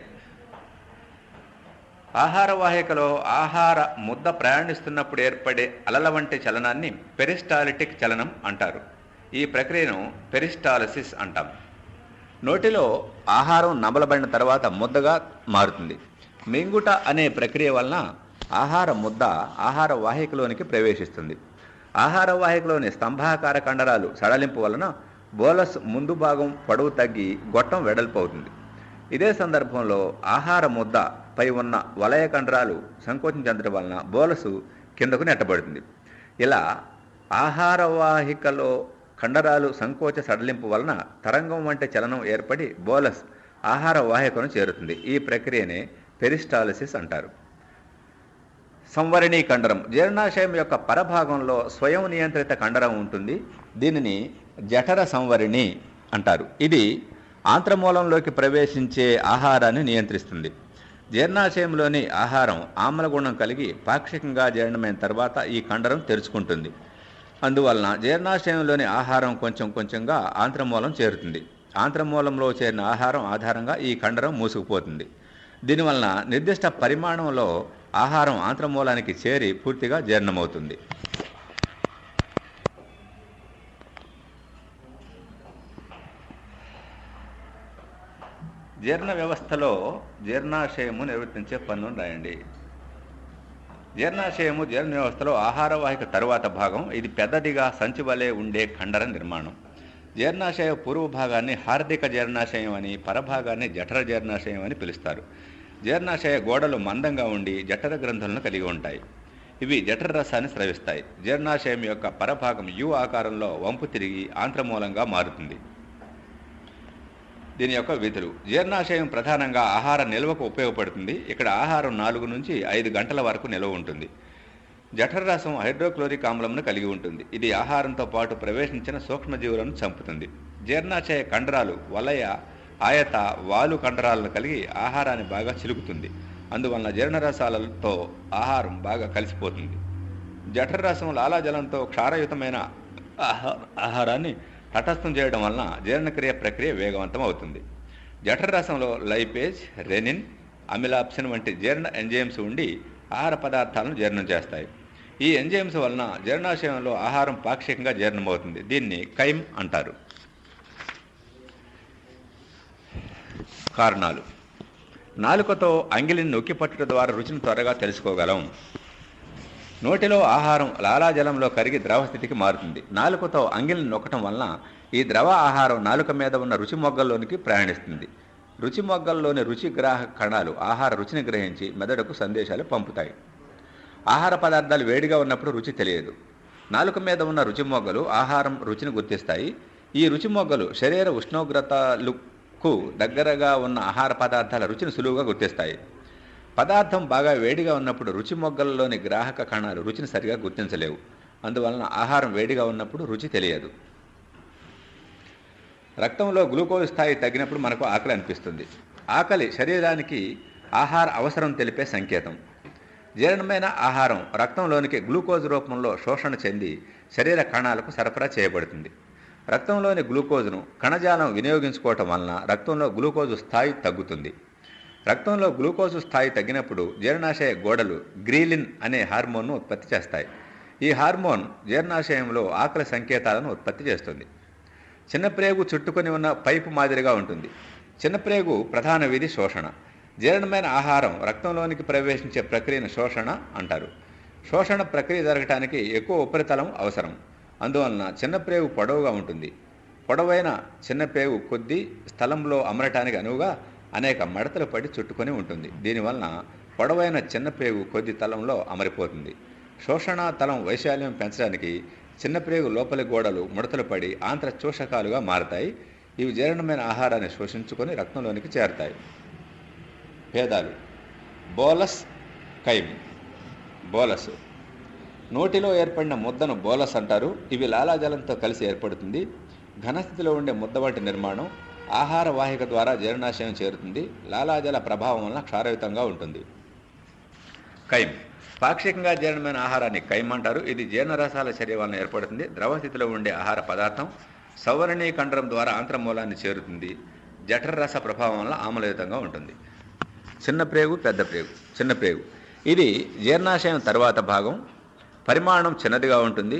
ఆహార వాహికలో ఆహార ముద్ద ప్రయాణిస్తున్నప్పుడు ఏర్పడే అలల వంటి చలనాన్ని పెరిస్టాలిటిక్ చలనం అంటారు. ఈ ప్రక్రియను పెరిస్టాలసిస్ అంటాం. నోటిలో ఆహారం నమలబడిన తర్వాత ముద్దగా మారుతుంది. మింగుట అనే ప్రక్రియ వలన ఆహార ముద్ద ఆహార వాహికలోనికి ప్రవేశిస్తుంది. ఆహార వాహికలోని స్తంభాకార కండరాలు సడలింపు వలన బోలస్ ముందు భాగం పొడవు తగ్గి గొట్టం వెడల్పు అవుతుంది. ఇదే సందర్భంలో ఆహార ముద్ద పై ఉన్న వలయ కండరాలు సంకోచం చెందడం వలన బోలసు కిందకు నెట్టబడుతుంది. ఇలా ఆహార వాహికలో కండరాలు సంకోచ సడలింపు వలన తరంగం వంటి చలనం ఏర్పడి బోలస్ ఆహార వాహికను చేరుతుంది. ఈ ప్రక్రియనే పెరిస్టాలసిస్ అంటారు. సంవరణీ కండరం జీర్ణాశయం యొక్క పరభాగంలో స్వయం నియంత్రిత కండరం ఉంటుంది. దీనిని జఠర సంవరణి అంటారు. ఇది ఆంత్రమూలంలోకి ప్రవేశించే ఆహారాన్ని నియంత్రిస్తుంది. జీర్ణాశయంలోని ఆహారం ఆమ్లగుణం కలిగి పాక్షికంగా జీర్ణమైన తర్వాత ఈ కండరం తెరుచుకుంటుంది. అందువలన జీర్ణాశయంలోని ఆహారం కొంచెం కొంచెంగా ఆంత్రమూలం చేరుతుంది. ఆంత్రమూలంలో చేరిన ఆహారం ఆధారంగా ఈ కండరం మూసుకుపోతుంది. దీనివలన నిర్దిష్ట పరిమాణంలో ఆహారం ఆంత్రమూలానికి చేరి పూర్తిగా జీర్ణమవుతుంది. జీర్ణ వ్యవస్థలో జీర్ణాశయము నిర్వర్తించే పనులను రాయండి. జీర్ణాశయము జీర్ణ వ్యవస్థలో ఆహార వాహిక తరువాత భాగం. ఇది పెద్దదిగా సంచి వలె ఉండే కండర నిర్మాణం. జీర్ణాశయ పూర్వ భాగాన్ని హార్దిక జీర్ణాశయం అని, పరభాగాన్ని జఠర జీర్ణాశయం అని పిలుస్తారు. జీర్ణాశయ గోడలు మందంగా ఉండి జఠర గ్రంథులను కలిగి ఉంటాయి. ఇవి జఠర రసాన్ని స్రవిస్తాయి. జీర్ణాశయం యొక్క పరభాగం యు ఆకారంలో వంపు తిరిగి ఆంత్రమూలంగా మారుతుంది. దీని యొక్క విధులు: జీర్ణాశయం ప్రధానంగా ఆహార నిల్వకు ఉపయోగపడుతుంది. ఇక్కడ ఆహారం 4 నుంచి 5 గంటల వరకు నిల్వ ఉంటుంది. జఠర రసం హైడ్రోక్లోరిక్ ఆమ్లంను కలిగి ఉంటుంది. ఇది ఆహారంతో పాటు ప్రవేశించిన సూక్ష్మజీవులను చంపుతుంది. జీర్ణాశయ కండరాలు వలయ ఆయత వాలు కండరాలను కలిగి ఆహారాన్ని బాగా చిలుకుతుంది. అందువలన జీర్ణరసాలతో ఆహారం బాగా కలిసిపోతుంది. జఠరరసం లాలాజలంతో క్షారయుతమైన ఆహారాన్ని తటస్థం చేయడం వలన జీర్ణక్రియ ప్రక్రియ వేగవంతం అవుతుంది. జఠరరసంలో లైపేజ్, రెనిన్, అమిలాప్సిన్ వంటి జీర్ణ ఎంజైమ్స్ ఉండి ఆహార పదార్థాలను జీర్ణం చేస్తాయి. ఈ ఎంజైమ్స్ వలన జీర్ణాశయంలో ఆహారం పాక్షికంగా జీర్ణమవుతుంది. దీన్ని కైమ్ అంటారు. కారణాలు: నాలుకతో అంగిలిని నొక్కి పట్టుట ద్వారా రుచిని త్వరగా తెలుసుకోగలం. నోటిలో ఆహారం లాలాజలంలో కరిగి ద్రవస్థితికి మారుతుంది. నాలుకతో అంగిలిని నొక్కటం వలన ఈ ద్రవ ఆహారం నాలుక మీద ఉన్న రుచి మొగ్గల్లోనికి ప్రయాణిస్తుంది. రుచి మొగ్గల్లోని రుచిగ్రాహక కణాలు ఆహార రుచిని గ్రహించి మెదడుకు సందేశాలు పంపుతాయి. ఆహార పదార్థాలు వేడిగా ఉన్నప్పుడు రుచి తెలియదు. నాలుక మీద ఉన్న రుచి మొగ్గలు ఆహారం రుచిని గుర్తిస్తాయి. ఈ రుచి మొగ్గలు శరీర ఉష్ణోగ్రతలకు దగ్గరగా ఉన్న ఆహార పదార్థాల రుచిని సులువుగా గుర్తిస్తాయి. పదార్థం బాగా వేడిగా ఉన్నప్పుడు రుచి మొగ్గలలోని గ్రాహక కణాలు రుచిని సరిగా గుర్తించలేవు. అందువలన ఆహారం వేడిగా ఉన్నప్పుడు రుచి తెలియదు. రక్తంలో గ్లూకోజ్ స్థాయి తగ్గినప్పుడు మనకు ఆకలి అనిపిస్తుంది. ఆకలి శరీరానికి ఆహార అవసరం తెలిపే సంకేతం. జీర్ణమైన ఆహారం రక్తంలోనికి గ్లూకోజ్ రూపంలో శోషణ చెంది శరీర కణాలకు సరఫరా చేయబడుతుంది. రక్తంలోని గ్లూకోజ్ను కణజాలం వినియోగించుకోవటం వలన రక్తంలో గ్లూకోజు స్థాయి తగ్గుతుంది. రక్తంలో గ్లూకోజు స్థాయి తగ్గినప్పుడు జీర్ణాశయ గోడలు గ్రీలిన్ అనే హార్మోన్ను ఉత్పత్తి చేస్తాయి. ఈ హార్మోన్ జీర్ణాశయంలో ఆకలి సంకేతాలను ఉత్పత్తి చేస్తుంది. చిన్నప్రేగు చుట్టుకొని ఉన్న పైపు మాదిరిగా ఉంటుంది. చిన్నప్రేగు ప్రధాన విధి శోషణ. జీర్ణమైన ఆహారం రక్తంలోనికి ప్రవేశించే ప్రక్రియను శోషణ అంటారు. శోషణ ప్రక్రియ జరగటానికి ఎక్కువ ఉపరితలం అవసరం. అందువలన చిన్నప్రేగు పొడవుగా ఉంటుంది. పొడవైన చిన్నప్రేగు కొద్ది స్థలంలో అమరటానికి అనువుగా అనేక మడతలు పడి చుట్టుకొని ఉంటుంది. దీనివలన పొడవైన చిన్నప్రేగు కొద్ది తలంలో అమరిపోతుంది. శోషణ తలం వైశాల్యం పెంచడానికి చిన్నప్రేగు లోపలి గోడలు ముడతలు పడి ఆంత్రచూషకాలుగా మారతాయి. ఇవి జీర్ణమైన ఆహారాన్ని శోషించుకొని రక్తంలోనికి చేరతాయి. భేదాలు: బోలస్, కైమ్. బోలస్ నోటిలో ఏర్పడిన ముద్దను బోలస్ అంటారు. ఇవి లాలాజలంతో కలిసి ఏర్పడుతుంది. ఘనస్థితిలో ఉండే ముద్ద వంటి నిర్మాణం ఆహార వాహిక ద్వారా జీర్ణాశయం చేరుతుంది. లాలాజల ప్రభావం వలన క్షారయుతంగా ఉంటుంది. కైమ్ పాక్షికంగా జీర్ణమైన ఆహారాన్ని కైమ్ అంటారు. ఇది జీర్ణరసాల చర్య వలన ఏర్పడుతుంది. ద్రవస్థితిలో ఉండే ఆహార పదార్థం సౌవర్ణీ కండరం ద్వారా ఆంత్రమూలాన్ని చేరుతుంది. జఠరరస ప్రభావం వలన ఆమ్లయుతంగా ఉంటుంది. చిన్నప్రేగు, పెద్దప్రేగు. చిన్నప్రేగు ఇది జీర్ణాశయం తర్వాత భాగం. పరిమాణం చిన్నదిగా ఉంటుంది.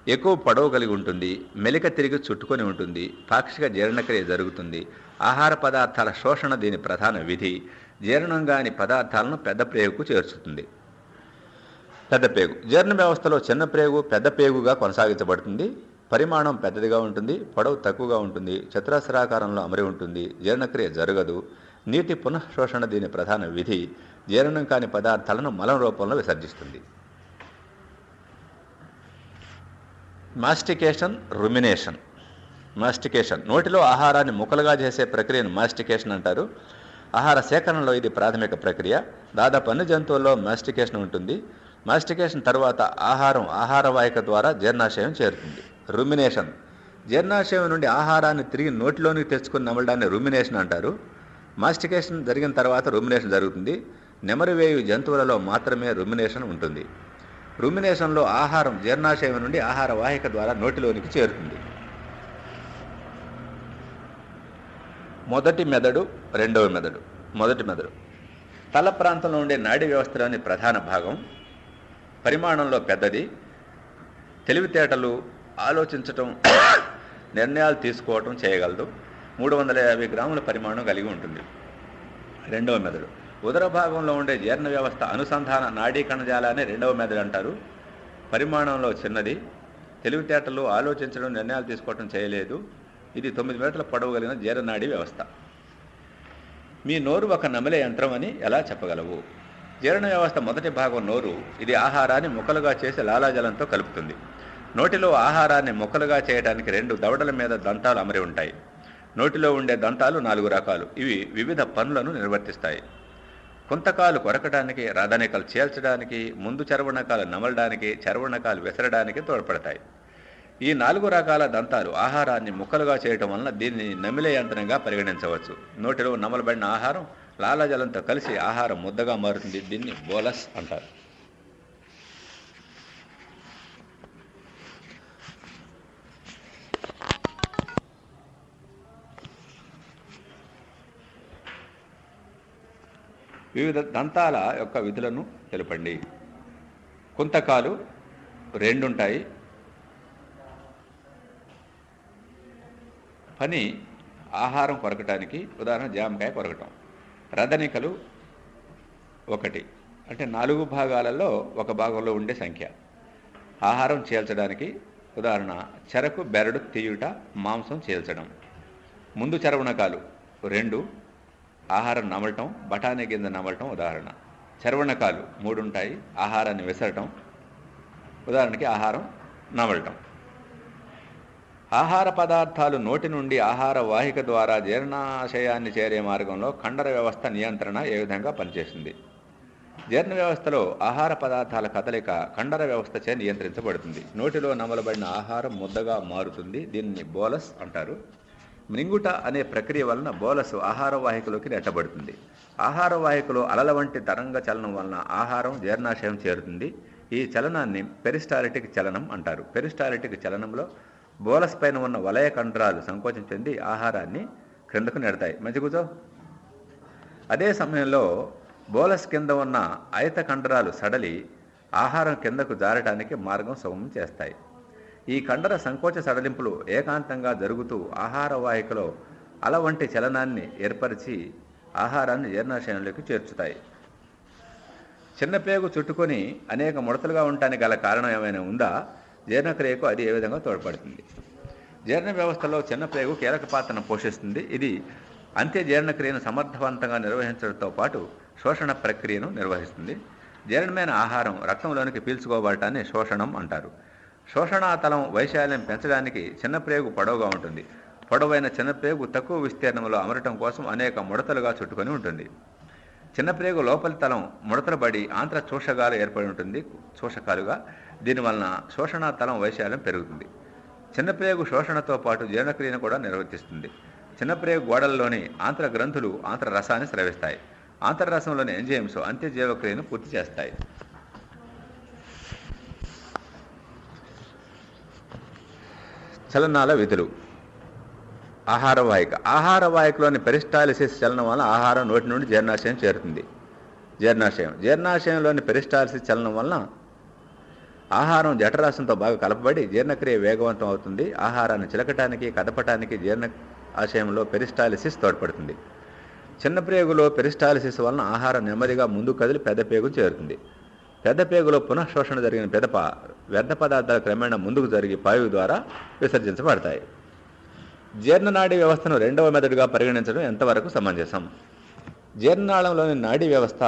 ఎక్కువ పొడవు కలిగి ఉంటుంది. మెలిక తిరిగి చుట్టుకొని ఉంటుంది. పాక్షిక జీర్ణక్రియ జరుగుతుంది. ఆహార పదార్థాల శోషణ దీని ప్రధాన విధి. జీర్ణం కాని పదార్థాలను పెద్ద ప్రేగుకు చేర్చుతుంది. పెద్ద ప్రేగు జీర్ణ వ్యవస్థలో చిన్న ప్రేగు పెద్ద ప్రేగుగా కొనసాగించబడుతుంది. పరిమాణం పెద్దదిగా ఉంటుంది. పొడవు తక్కువగా ఉంటుంది. చతురస్రాకారంలో అమరి ఉంటుంది. జీర్ణక్రియ జరగదు. నీటి పునఃశోషణ దీని ప్రధాన విధి. జీర్ణం కాని పదార్థాలను మలం రూపంలో విసర్జిస్తుంది. మాస్టికేషన్, రుమినేషన్. మాస్టికేషన్ నోటిలో ఆహారాన్ని ముక్కలుగా చేసే ప్రక్రియను మాస్టికేషన్ అంటారు. ఆహార సేకరణలో ఇది ప్రాథమిక ప్రక్రియ. దాదాపు అన్ని జంతువుల్లో మాస్టికేషన్ ఉంటుంది. మాస్టికేషన్ తర్వాత ఆహారం ఆహార వాహిక ద్వారా జీర్ణాశయం చేరుతుంది. రుమినేషన్ జీర్ణాశయం నుండి ఆహారాన్ని తిరిగి నోటిలోనికి తెచ్చుకుని నమలడాన్ని రుమినేషన్ అంటారు. మాస్టికేషన్ జరిగిన తర్వాత రుమినేషన్ జరుగుతుంది. నెమరువేయు జంతువులలో మాత్రమే రుమినేషన్ ఉంటుంది. రుమినేషన్లో ఆహారం జీర్ణాశయం నుండి ఆహార వాహిక ద్వారా నోటిలోనికి చేరుతుంది. మొదటి మెదడు, రెండవ మెదడు. మొదటి మెదడు తల ప్రాంతంలో ఉండే నాడీ వ్యవస్థలోని ప్రధాన భాగం. పరిమాణంలో పెద్దది. తెలివితేటలు, ఆలోచించటం, నిర్ణయాలు తీసుకోవటం చేయగలదు. 350 గ్రాముల పరిమాణం కలిగి ఉంటుంది. రెండవ మెదడు ఉదర భాగంలో ఉండే జీర్ణ వ్యవస్థ అనుసంధాన నాడీ కణజాలాన్ని రెండవ మెదడు అంటారు. పరిమాణంలో చిన్నది. తెలివితేటలు, ఆలోచించడం, నిర్ణయాలు తీసుకోవటం చేయలేదు. ఇది 9 మీటర్ల పొడవు కలిగిన జీర్ణనాడీ వ్యవస్థ. మీ నోరు ఒక నమిలే యంత్రం అని ఎలా చెప్పగలవు? జీర్ణ వ్యవస్థ మొదటి భాగం నోరు. ఇది ఆహారాన్ని ముక్కలుగా చేసి లాలాజలంతో కలుపుతుంది. నోటిలో ఆహారాన్ని ముక్కలుగా చేయడానికి 2 దవడల మీద దంతాలు అమరి ఉంటాయి. నోటిలో ఉండే దంతాలు 4 రకాలు. ఇవి వివిధ పనులను నిర్వర్తిస్తాయి. కుంతకాలు కొరకడానికి, రదనికలు చేల్చడానికి, ముందు చర్వణకాలు నమలడానికి, చర్వణకాలు విసరడానికి తోడ్పడతాయి. ఈ 4 రకాల దంతాలు ఆహారాన్ని ముక్కలుగా చేయటం వలన దీన్ని నమిలే యంత్రంగా పరిగణించవచ్చు. నోటిలో నమలబడిన ఆహారం లాలాజలంతో కలిసి ఆహారం ముద్దగా మారుతుంది. దీన్ని బోలస్ అంటారు. వివిధ దంతాల యొక్క విధులను తెలుపండి. కుంతకాలు 2 ఉంటాయి. పని ఆహారం కొరకటానికి, ఉదాహరణ జామకాయ కొరకటం. రదనికలు 1, అంటే 4 భాగాలలో 1 భాగంలో ఉండే సంఖ్య. ఆహారం చీల్చడానికి, ఉదాహరణ చెరకు బెరడు తీయుట, మాంసం చీల్చడం. ముందు చరవణకాలు 2, ఆహారం నమలటం, బఠానీ గింజ నమలటం ఉదాహరణ. చరవణకాలు 3 ఉంటాయి, ఆహారాన్ని విసరటం, ఉదాహరణకి ఆహారం నమలటం. ఆహార పదార్థాలు నోటి నుండి ఆహార వాహిక ద్వారా జీర్ణాశయాన్ని చేరే మార్గంలో కండర వ్యవస్థ నియంత్రణ ఏ విధంగా పనిచేస్తుంది? జీర్ణ వ్యవస్థలో ఆహార పదార్థాల కదలిక కండర వ్యవస్థ చే నియంత్రించబడుతుంది. నోటిలో నమలబడిన ఆహారం ముద్దగా మారుతుంది. దీన్ని బోలస్ అంటారు. మృంగుట అనే ప్రక్రియ వలన బోలస్ ఆహార వాహికలోకి నెట్టబడుతుంది. ఆహార వాహికలో అలల వంటి తరంగ చలనం వలన ఆహారం జీర్ణాశయం చేరుతుంది. ఈ చలనాన్ని పెరిస్టాలిటిక్ చలనం అంటారు. పెరిస్టాలిటిక్ చలనంలో బోలస్ పైన ఉన్న వలయ కండరాలు సంకోచం చెంది ఆహారాన్ని క్రిందకు నెడతాయి. మంచి కూర్చో. అదే సమయంలో బోలస్ కింద ఉన్న అయత కండరాలు సడలి ఆహారం కిందకు జారటానికి మార్గం సుగమం చేస్తాయి. ఈ కండర సంకోచ సడలింపులు ఏకాంతంగా జరుగుతూ ఆహార వాహికలో అల వంటి చలనాన్ని ఏర్పరిచి ఆహారాన్ని జీర్ణాశయంలోకి చేర్చుతాయి. చిన్నపేగు చుట్టుకొని అనేక ముడతలుగా ఉండటానికి గల కారణం ఏమైనా ఉందా? జీర్ణక్రియకు అది ఏ విధంగా తోడ్పడుతుంది? జీర్ణ వ్యవస్థలో చిన్నపేగు కీలక పాత్రను పోషిస్తుంది. ఇది అంత్య జీర్ణక్రియను సమర్థవంతంగా నిర్వహించడంతో పాటు శోషణ ప్రక్రియను నిర్వహిస్తుంది. జీర్ణమైన ఆహారం రక్తంలోనికి పీల్చుకోబడటాన్ని శోషణం అంటారు. శోషణాతలం వైశాల్యం పెంచడానికి చిన్నప్రేగు పొడవుగా ఉంటుంది. పొడవైన చిన్నప్రేగు తక్కువ విస్తీర్ణంలో అమరటం కోసం అనేక ముడతలుగా చుట్టుకొని ఉంటుంది. చిన్నప్రేగు లోపలి తలం ముడతలబడి ఆంత్ర శోషకాలు ఏర్పడి ఉంటుంది శోషకాలుగా. దీనివలన శోషణాతలం వైశాల్యం పెరుగుతుంది. చిన్నప్రేగు శోషణతో పాటు జీర్ణక్రియను కూడా నిర్వర్తిస్తుంది. చిన్నప్రేగు గోడల్లోని ఆంత్ర గ్రంథులు ఆంత్ర రసాన్ని స్రవిస్తాయి. ఆంత్రరసంలోని ఎంజైమ్స్ అంత్యజీవక్రియను పూర్తి చేస్తాయి. చలనాల విధులు. ఆహార వాహిక. ఆహార వాహికలోని పెరిస్టాలిసిస్ చలనం వలన ఆహారం నోటి నుండి జీర్ణాశయం చేరుతుంది. జీర్ణాశయంలోని పెరిస్టాలిసిస్ చలనం వలన ఆహారం జఠరాశంతో బాగా కలపబడి జీర్ణక్రియ వేగవంతం అవుతుంది. ఆహారాన్ని చిలకటానికి, కదపటానికి జీర్ణాశయంలో పెరిస్టాలిసిస్ తోడ్పడుతుంది. చిన్న ప్రేగులో పెరిస్టాలిసిస్ వలన ఆహారం నెమ్మదిగా ముందు కదిలి పెద్ద పేగు చేరుతుంది. పెద్ద పేగులో పునఃశోషణ జరిగిన పెదప వ్యర్థ పదార్థాలు క్రమేణా ముందుకు జరిగి పాయువు ద్వారా విసర్జించబడతాయి. జీర్ణనాడీ వ్యవస్థను 2వ మెదడుగా పరిగణించడం ఎంతవరకు సమంజసం? జీర్ణనాళంలోని నాడీ వ్యవస్థ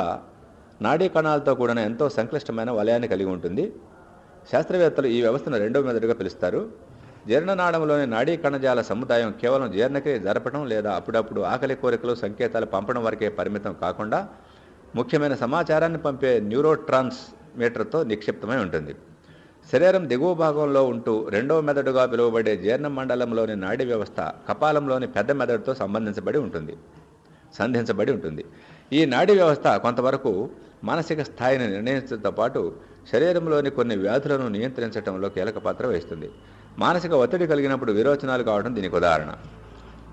నాడీ కణాలతో కూడిన ఎంతో సంక్లిష్టమైన వలయాన్ని కలిగి ఉంటుంది. శాస్త్రవేత్తలు ఈ వ్యవస్థను 2వ మెదడుగా పిలుస్తారు. జీర్ణనాళంలోని నాడీ కణజాల సముదాయం కేవలం జీర్ణక్రియ జరపడం లేదా అప్పుడప్పుడు ఆకలి కోరికలు సంకేతాలు పంపడం వరకే పరిమితం కాకుండా ముఖ్యమైన సమాచారాన్ని పంపే న్యూరోట్రాన్స్మీటర్తో నిక్షిప్తమై ఉంటుంది. శరీరం దిగువ భాగంలో ఉంటూ 2వ మెదడుగా పిలువబడే జీర్ణ మండలంలోని నాడీ వ్యవస్థ కపాలంలోని పెద్ద మెదడుతో సంధించబడి ఉంటుంది. ఈ నాడీ వ్యవస్థ కొంతవరకు మానసిక స్థాయిని నిర్ణయించడంతో పాటు శరీరంలోని కొన్ని వ్యాధులను నియంత్రించడంలో కీలక పాత్ర వహిస్తుంది. మానసిక ఒత్తిడి కలిగినప్పుడు విరోచనాలు కావడం దీనికి ఉదాహరణ.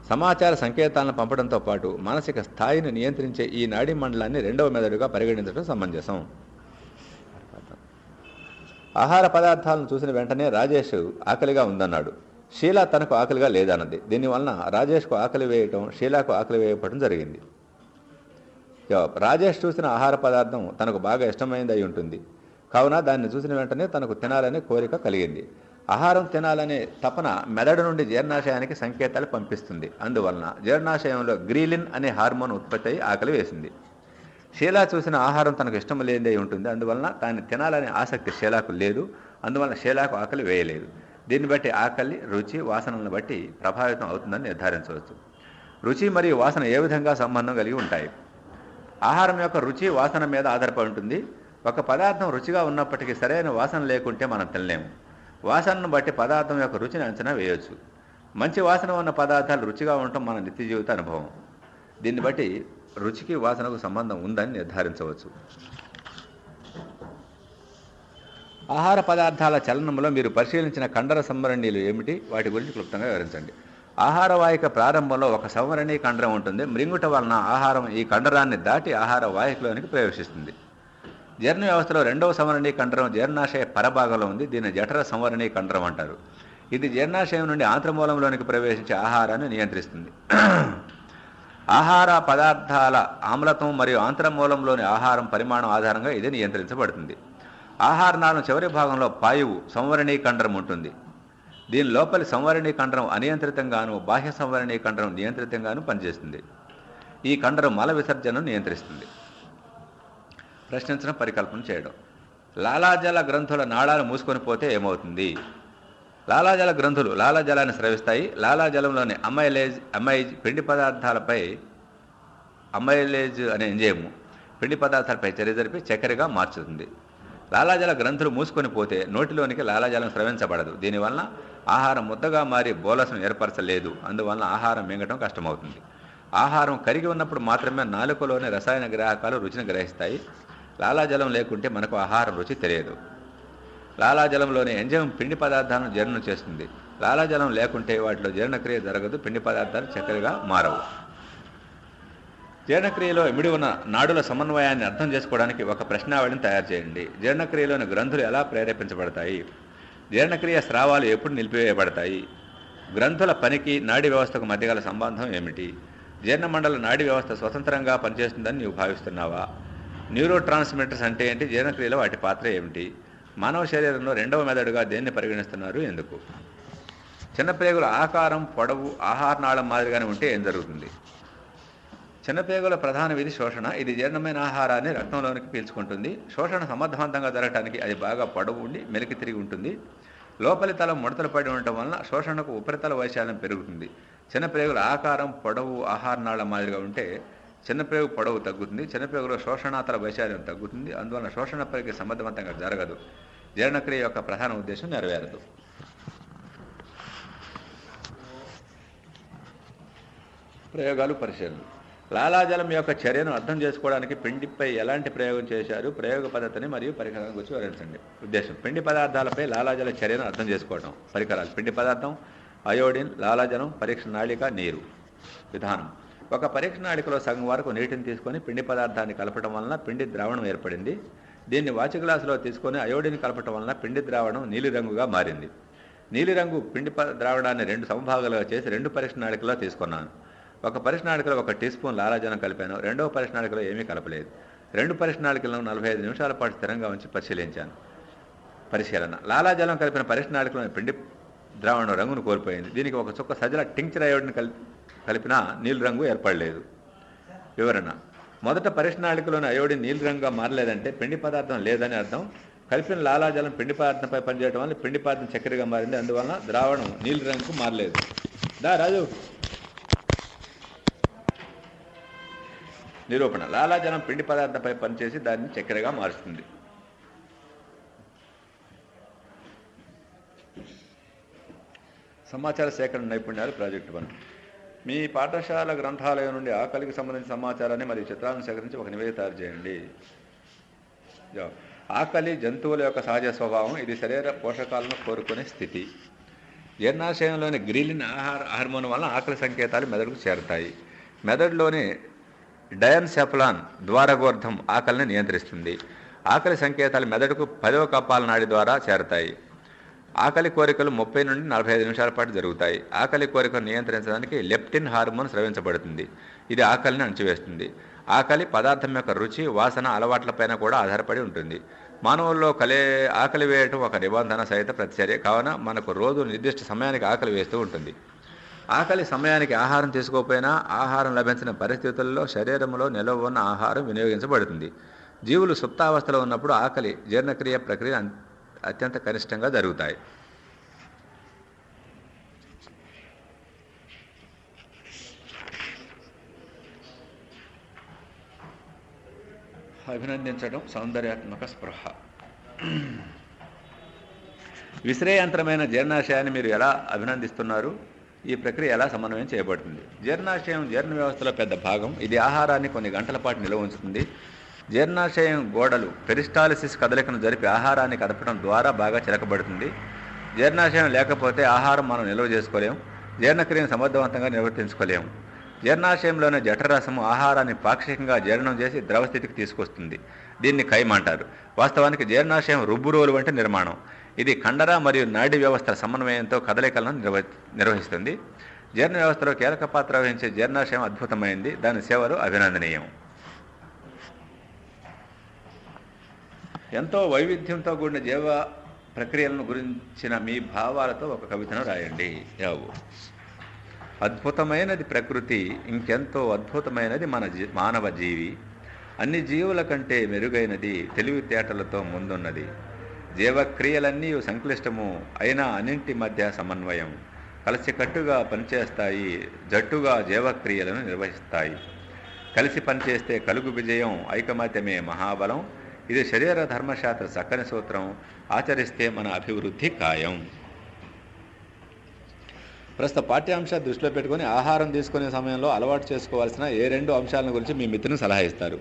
సమాచార సంకేతాలను పంపడంతో పాటు మానసిక స్థాయిని నియంత్రించే ఈ నాడీ మండలాన్ని 2వ మెదడుగా పరిగణించడం సమంజసం. ఆహార పదార్థాలను చూసిన వెంటనే రాజేష్ ఆకలిగా ఉందన్నాడు. షీలా తనకు ఆకలిగా లేదన్నది. దీనివలన రాజేష్కు ఆకలి వేయటం, షీలాకు ఆకలి వేయపడటం జరిగింది. జవాబు: రాజేష్ చూసిన ఆహార పదార్థం తనకు బాగా ఇష్టమైంది అయి ఉంటుంది. కావున దాన్ని చూసిన వెంటనే తనకు తినాలనే కోరిక కలిగింది. ఆహారం తినాలనే తపన మెదడు నుండి జీర్ణాశయానికి సంకేతాలు పంపిస్తుంది. అందువలన జీర్ణాశయంలో గ్రీలిన్ అనే హార్మోన్ ఉత్పత్తి అయి ఆకలి వేసింది. షీలా చూసిన ఆహారం తనకు ఇష్టం లేనిది అయి ఉంటుంది. అందువలన దాన్ని తినాలనే ఆసక్తి షీలాకు లేదు. అందువలన షీలాకు ఆకలి వేయలేదు. దీన్ని బట్టి ఆకలి, రుచి, వాసనలను బట్టి ప్రభావితం అవుతుందని నిర్ధారించవచ్చు. రుచి మరియు వాసన ఏ విధంగా సంబంధం కలిగి ఉంటాయి? ఆహారం యొక్క రుచి వాసన మీద ఆధారపడి ఉంటుంది. ఒక పదార్థం రుచిగా ఉన్నప్పటికీ సరైన వాసన లేకుంటే మనం తినలేము. వాసనను బట్టి పదార్థం యొక్క రుచిని అంచనా వేయవచ్చు. మంచి వాసన ఉన్న పదార్థాలు రుచిగా ఉండటం మన నిత్య జీవిత అనుభవం. దీన్ని బట్టి రుచికి వాసనకు సంబంధం ఉందని నిర్ధారించవచ్చు. ఆహార పదార్థాల చలనంలో మీరు పరిశీలించిన కండర సంవరణీలు ఏమిటి? వాటి గురించి క్లుప్తంగా వివరించండి. ఆహార వాహిక ప్రారంభంలో ఒక సంవరణీ కండరం ఉంటుంది. మృంగుట వలన ఆహారం ఈ కండరాన్ని దాటి ఆహార వాహికలోనికి ప్రవేశిస్తుంది. జీర్ణ వ్యవస్థలో రెండవ సంవరణీ కండరం జీర్ణాశయ పరభాగంలో ఉంది. దీన్ని జఠర సంవరణీ కండరం అంటారు. ఇది జీర్ణాశయం నుండి ఆంత్రమూలంలోనికి ప్రవేశించే ఆహారాన్ని నియంత్రిస్తుంది. ఆహార పదార్థాల ఆమ్లత్వం మరియు ఆంత్రమూలంలోని ఆహారం పరిమాణం ఆధారంగా ఇది నియంత్రించబడుతుంది. ఆహార నాళం చివరి భాగంలో పాయువు సంవరణీ కండరం ఉంటుంది. దీని లోపలి సంవరణీ కండరం అనియంత్రితంగాను, బాహ్య సంవరణీ కండరం నియంత్రితంగాను పనిచేస్తుంది. ఈ కండరం మల విసర్జనను నియంత్రిస్తుంది. ప్రశ్నించడం, పరికల్పన చేయడం. లాలాజల గ్రంథుల నాళాలు మూసుకొని పోతే ఏమవుతుంది? లాలాజల గ్రంథులు లాలాజలాన్ని స్రవిస్తాయి. లాలాజలంలోని అమైజ్ పిండి పదార్థాలపై అమైలేజ్ అనే ఎంజైము పిండి పదార్థాలపై చర్య జరిపి చక్కెరగా మార్చుతుంది. లాలాజల గ్రంథులు మూసుకొని పోతే నోటిలోనికి లాలాజలం స్రవించబడదు. దీనివలన ఆహారం ముద్దగా మారి బోలస్ను ఏర్పరచలేదు. అందువలన ఆహారం మింగటం కష్టమవుతుంది. ఆహారం కరిగి ఉన్నప్పుడు మాత్రమే నాలుకలోని రసాయన గ్రాహకాలు రుచిని గ్రహిస్తాయి. లాలాజలం లేకుంటే మనకు ఆహారం రుచి తెలియదు. లాలాజలంలోని ఎంజైమ్ పిండి పదార్థాలను జీర్ణం చేస్తుంది. లాలాజలం లేకుంటే వాటిలో జీర్ణక్రియ జరగదు. పిండి పదార్థాలు చక్కెరగా మారవు. జీర్ణక్రియలో ఇమిడి ఉన్న నాడుల సమన్వయాన్ని అర్థం చేసుకోవడానికి ఒక ప్రశ్నావళిని తయారు చేయండి. జీర్ణక్రియలోని గ్రంథులు ఎలా ప్రేరేపించబడతాయి? జీర్ణక్రియ స్రావాలు ఎప్పుడు నిలిపివేయబడతాయి? గ్రంథుల పనికి నాడీ వ్యవస్థకు మధ్య గల సంబంధం ఏమిటి? జీర్ణమండల నాడీ వ్యవస్థ స్వతంత్రంగా పనిచేస్తుందని నీవు భావిస్తున్నావా? న్యూరో ట్రాన్స్మిటర్స్ అంటే ఏంటి? జీర్ణక్రియలో వాటి పాత్ర ఏమిటి? మానవ శరీరంలో రెండవ మెదడుగా దేన్ని పరిగణిస్తున్నారు? ఎందుకు? చిన్నప్రేగుల ఆకారం, పొడవు ఆహార నాళం మాదిరిగానే ఉంటే ఏం జరుగుతుంది? చిన్నప్రేగుల ప్రధాన విధి శోషణ. ఇది జీర్ణమైన ఆహారాన్ని రక్తంలోనికి పీల్చుకుంటుంది. శోషణ సమర్థవంతంగా జరగడానికి అది బాగా పొడవు ఉండి మెలికి తిరిగి ఉంటుంది. లోపలి తలం ముడతలు పడి ఉండటం వలన శోషణకు ఉపరితల వైశాల్యం పెరుగుతుంది. చిన్నప్రేగుల ఆకారం, పొడవు ఆహార నాళం మాదిరిగా ఉంటే చిన్నప్రేగు పొడవు తగ్గుతుంది. చిన్నప్రేగులో శోషణాతల వైశాల్యం తగ్గుతుంది. అందువలన శోషణ ప్రక్రియ సమర్థవంతంగా జరగదు. జీర్ణక్రియ యొక్క ప్రధాన ఉద్దేశం నెరవేరదు. ప్రయోగాలు, పరిశీలన. లాలాజలం యొక్క చర్యను అర్థం చేసుకోవడానికి పిండిపై ఎలాంటి ప్రయోగం చేశారు? ప్రయోగ పద్ధతిని మరియు పరికరాల గురించి వివరించండి. ఉద్దేశం: పిండి పదార్థాలపై లాలాజల చర్యను అర్థం చేసుకోవడం. పరికరాలు: పిండి పదార్థం, అయోడిన్, లాలాజలం, పరీక్ష నాళిక, నీరు. విధానం: ఒక పరీక్ష నాళికలో సగం వరకు నీటిని తీసుకొని పిండి పదార్థాన్ని కలపడం వలన పిండి ద్రావణం ఏర్పడింది. దీన్ని వాచి గ్లాసులో తీసుకొని అయోడిన్ కలపడం వలన పిండి ద్రావణం నీలిరంగుగా మారింది. నీలిరంగు పిండి ద్రావణాన్ని 2 సమభాగాలుగా చేసి 2 పరీక్ష నాళికలో తీసుకున్నాను. ఒక పరీక్ష నాళికలో 1 టీ స్పూన్ లాలాజలం కలిపాను. రెండవ పరీక్ష నాళికలో ఏమీ కలపలేదు. 2 పరీక్ష నాళికలను 45 నిమిషాల పాటు స్థిరంగా ఉంచి పరిశీలించాను. పరిశీలన: లాలాజలం కలిపిన పరీక్ష నాళికలోని పిండి ద్రావణం రంగును కోల్పోయింది. దీనికి 1 చుక్క సజల టింక్చర్ అయోడిన్ కలిపినా నీలి రంగు ఏర్పడలేదు. వివరణ: మొదట పరీక్ష నాళికలోని అయోడిన్ నీలి రంగుగా మారలేదంటే పిండి పదార్థం లేదని అర్థం. కలిపిన లాలాజలం పిండి పదార్థంపై పనిచేయడం వల్ల పిండి పదార్థం చక్కెరగా మారింది. అందువలన ద్రావణం నీలి రంగుకు మారలేదు. రాజు. నిరూపణ: లాలాజలం పిండి పదార్థంపై పనిచేసి దాన్ని చక్కెరగా మారుస్తుంది. సమాచార సేకరణ నైపుణ్యాలు. ప్రాజెక్టు 1. మీ పాఠశాల గ్రంథాలయం నుండి ఆకలికి సంబంధించిన సమాచారాన్ని మరియు చిత్రాలను సేకరించి ఒక నివేదిక తయారు చేయండి. ఆకలి జంతువుల యొక్క సహజ స్వభావం. ఇది శరీర పోషకాలను కోరుకునే స్థితి. జీర్ణాశయంలోని గ్రిలిన్ హార్మోన్ వలన ఆకలి సంకేతాలు మెదడుకు చేరుతాయి. మెదడులోని డయన్సెఫలాన్ ద్వారగోర్ధం ఆకలిని నియంత్రిస్తుంది. ఆకలి సంకేతాలు మెదడుకు 10వ కపాల నాడి ద్వారా చేరతాయి. ఆకలి కోరికలు 30 నుండి 45 నిమిషాల పాటు జరుగుతాయి. ఆకలి కోరికను నియంత్రించడానికి లెప్టిన్ హార్మోన్ స్రవించబడుతుంది. ఇది ఆకలిని అణచివేస్తుంది. ఆకలి పదార్థం యొక్క రుచి, వాసన, అలవాట్లపైన కూడా ఆధారపడి ఉంటుంది. మానవుల్లో ఆకలి వేయటం ఒక నిబంధన సహిత ప్రతిచర్య. కావున మనకు రోజు నిర్దిష్ట సమయానికి ఆకలి వేస్తూ ఉంటుంది. ఆకలి సమయానికి ఆహారం తీసుకోకపోయినా ఆహారం లభించిన పరిస్థితుల్లో శరీరంలో నిల్వ ఉన్న ఆహారం వినియోగించబడుతుంది. జీవులు సుప్తావస్థలో ఉన్నప్పుడు ఆకలి జీర్ణక్రియ ప్రక్రియ అత్యంత కనిష్టంగా జరుగుతాయి. అభినందించడం, సౌందర్యాత్మక స్పృహ. విశ్రేయంత్రమైన జీర్ణాశయాన్ని మీరు ఎలా అభినందిస్తున్నారు? ఈ ప్రక్రియ ఎలా సమన్వయం చేయబడుతుంది? జీర్ణాశయం జీర్ణ వ్యవస్థలో పెద్ద భాగం. ఇది ఆహారాన్ని కొన్ని గంటల పాటు నిల్వ ఉంచుతుంది. జీర్ణాశయం గోడలు పెరిస్టాలిసిస్ కదలికను జరిపి ఆహారాన్ని కదపడం ద్వారా బాగా చిలకబడుతుంది. జీర్ణాశయం లేకపోతే ఆహారం మనం నిల్వ చేసుకోలేం, జీర్ణక్రియను సమర్థవంతంగా నిర్వర్తించుకోలేము. జీర్ణాశయంలోని జఠరరసము ఆహారాన్ని పాక్షికంగా జీర్ణం చేసి ద్రవస్థితికి తీసుకొస్తుంది. దీన్ని కైమ అంటారు. వాస్తవానికి జీర్ణాశయం రుబ్బురోలు వంటి నిర్మాణం. ఇది కండర మరియు నాడీ వ్యవస్థల సమన్వయంతో కదలికలను నిర్వహిస్తుంది. జీర్ణ వ్యవస్థలో కీలక పాత్ర వహించే జీర్ణాశయం అద్భుతమైంది. దాని సేవలు అభినందనీయం. ఎంతో వైవిధ్యంతో కూడిన జీవ ప్రక్రియలను గురించిన మీ భావాలతో ఒక కవితను రాయండి. యావు. అద్భుతమైనది ప్రకృతి, ఇంకెంతో అద్భుతమైనది మానవ జీవి. అన్ని జీవుల కంటే మెరుగైనది, తెలివితేటలతో ముందున్నది. జీవక్రియలన్నీ సంక్లిష్టము, అయినా అన్నింటి మధ్య సమన్వయం. కలిసికట్టుగా పనిచేస్తాయి, జట్టుగా జీవక్రియలను నిర్వహిస్తాయి. కలిసి పనిచేస్తే కలుగు విజయం, ఐకమత్యమే మహాబలం. ఇది శరీర ధర్మశాస్త్ర చక్కని సూత్రం. ఆచరిస్తే మన అభివృద్ధి ఖాయం. ప్రస్తుత పాఠ్యాంశాన్ని దృష్టిలో పెట్టుకుని ఆహారం తీసుకునే సమయంలో అలవాటు చేసుకోవాల్సిన ఏ 2 అంశాలను గురించి మీ మిత్రుని సలహా ఇస్తారు?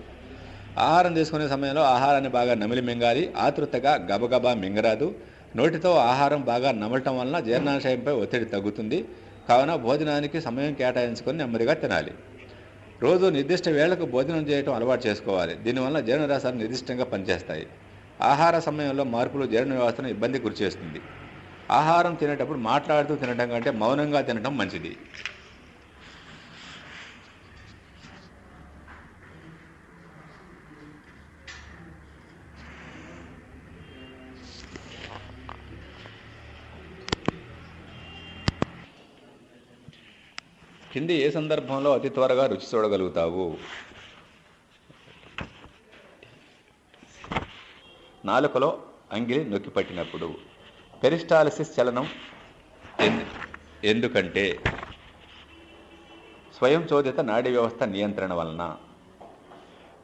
ఆహారం తీసుకునే సమయంలో ఆహారాన్ని బాగా నమిలి మింగాలి. ఆతృతగా గబగబా మింగరాదు. నోటితో ఆహారం బాగా నమలటం వలన జీర్ణాశయంపై ఒత్తిడి తగ్గుతుంది. కావున భోజనానికి సమయం కేటాయించుకొని నెమ్మదిగా తినాలి. రోజు నిర్దిష్ట వేళకు భోజనం చేయటం అలవాటు చేసుకోవాలి. దీనివల్ల జీర్ణరసాలు నిర్దిష్టంగా పనిచేస్తాయి. ఆహార సమయంలో మార్పులు జీర్ణ వ్యవస్థను ఇబ్బంది గురిచేస్తుంది. ఆహారం తినేటప్పుడు మాట్లాడుతూ తినడం కంటే మౌనంగా తినడం మంచిది. కింది ఏ సందర్భంలో అతి త్వరగా రుచి చూడగలుగుతావు? నాలుకలో అంగిలి నొక్కి పట్టినప్పుడు. పెరిస్టాలిసిస్ చలనం ఎందుకంటే స్వయం చోదిత నాడీ వ్యవస్థ నియంత్రణ వలన.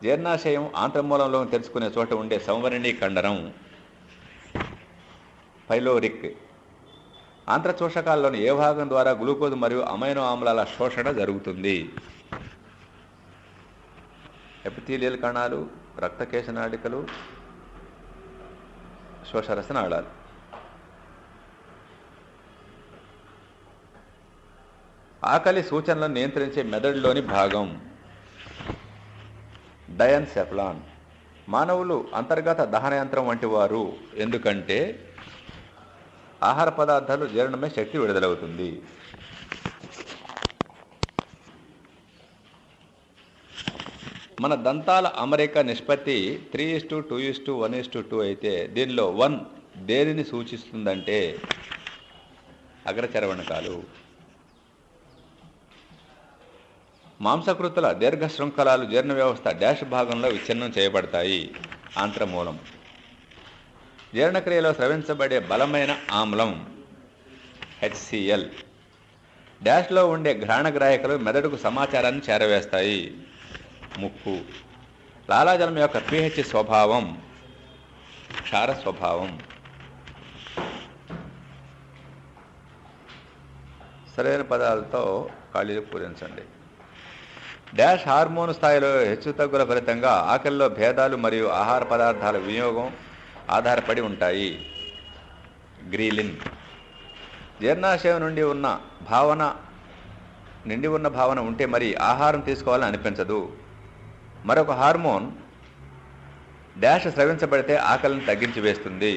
జీర్ణాశయం ఆంత్రమూలంలో తెలుసుకునే చోట ఉండే సంవరణీ కండరం పైలోరిక్. ఆంత్రశోషకాల్లోని ఏ భాగం ద్వారా గ్లూకోజ్ మరియు అమైనో ఆమ్లాల శోషణ జరుగుతుంది? ఎపిథీలియల్ కణాలు, రక్తకేశ నాళికలు, శోషరస నాళాలు. ఆకలి సూచనలను నియంత్రించే మెదడులోని భాగం డయన్సెఫలాన్. మానవులు అంతర్గత దహన యంత్రం వంటి వారు. ఎందుకంటే ఆహార పదార్థాలు జీర్ణమే శక్తి విడుదలవుతుంది. మన దంతాల అమరిక నిష్పత్తి 3:2:1:2 అయితే దీనిలో 1 దేనిని సూచిస్తుందంటే అగ్రచర్వణకాలు. మాంసకృతుల దీర్ఘ శృంఖలాలు జీర్ణ వ్యవస్థ డాష్ భాగంలో విచ్ఛిన్నం చేయబడతాయి. ఆంత్రమూలం. జీర్ణక్రియలో స్రవించబడే బలమైన ఆమ్లం HCl. డాష్లో ఉండే ఘ్రాణగ్రాహికలు మెదడుకు సమాచారాన్ని చేరవేస్తాయి. ముక్కు. లాలాజలం యొక్క pH స్వభావం క్షార స్వభావం. సరైన పదాలతో ఖాళీలు పూరించండి. డాష్ హార్మోన్ స్థాయిలో హెచ్చుతగ్గుల ఫలితంగా ఆకలిలో భేదాలు మరియు ఆహార పదార్థాల వినియోగం ఆధారపడి ఉంటాయి. గ్రీలిన్. జీర్ణాశయం నిండి ఉన్న భావన ఉంటే మరి ఆహారం తీసుకోవాలని అనిపించదు. మరొక హార్మోన్ డాష్ స్రవించబడితే ఆకలిని తగ్గించి వేస్తుంది.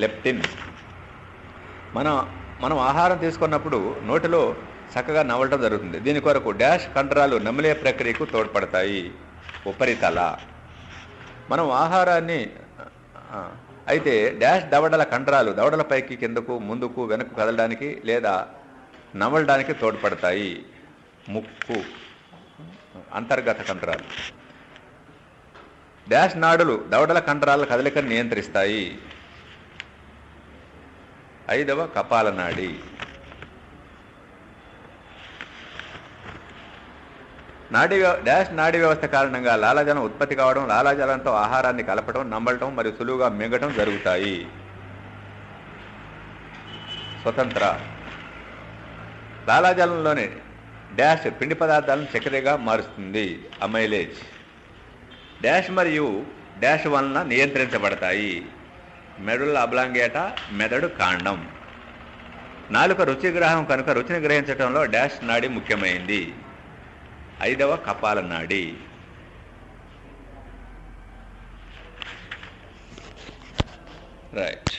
లెప్టిన్. మనం ఆహారం తీసుకున్నప్పుడు నోటిలో చక్కగా నవ్వటం జరుగుతుంది. దీని కొరకు డాష్ కండరాలు నమిలే ప్రక్రియకు తోడ్పడతాయి. ఉపరితల. మనం ఆహారాన్ని అయితే డాష్ దవడల కండరాలు దవడల పైకి కిందకు ముందుకు వెనక్కు కదలడానికి లేదా నమలడానికి తోడ్పడతాయి. ముక్కు. అంతర్గత కండరాలు. డాష్ నాడులు దవడల కండరాల కదలికను నియంత్రిస్తాయి. 5వ కపాల నాడి. డాష్ నాడీ వ్యవస్థ కారణంగా లాలాజలం ఉత్పత్తి కావడం, లాలాజలంతో ఆహారాన్ని కలపడం, నమ్మలటం మరియు సులువుగా మింగటం జరుగుతాయి. స్వతంత్ర. లాలాజలంలోని డాష్ పిండి పదార్థాలను చక్కెరగా మారుస్తుంది, అమైలేజ్. డాష్ మరియు డాష్ వలన నియంత్రించబడతాయి, మెడుల్ అబ్లాంగేటా, మెదడు కాండం. నాలుక రుచిగ్రాహం కనుక రుచిని గ్రహించడంలో డాష్ నాడి ముఖ్యమైంది, 5వ కపాల నాడి. రైట్.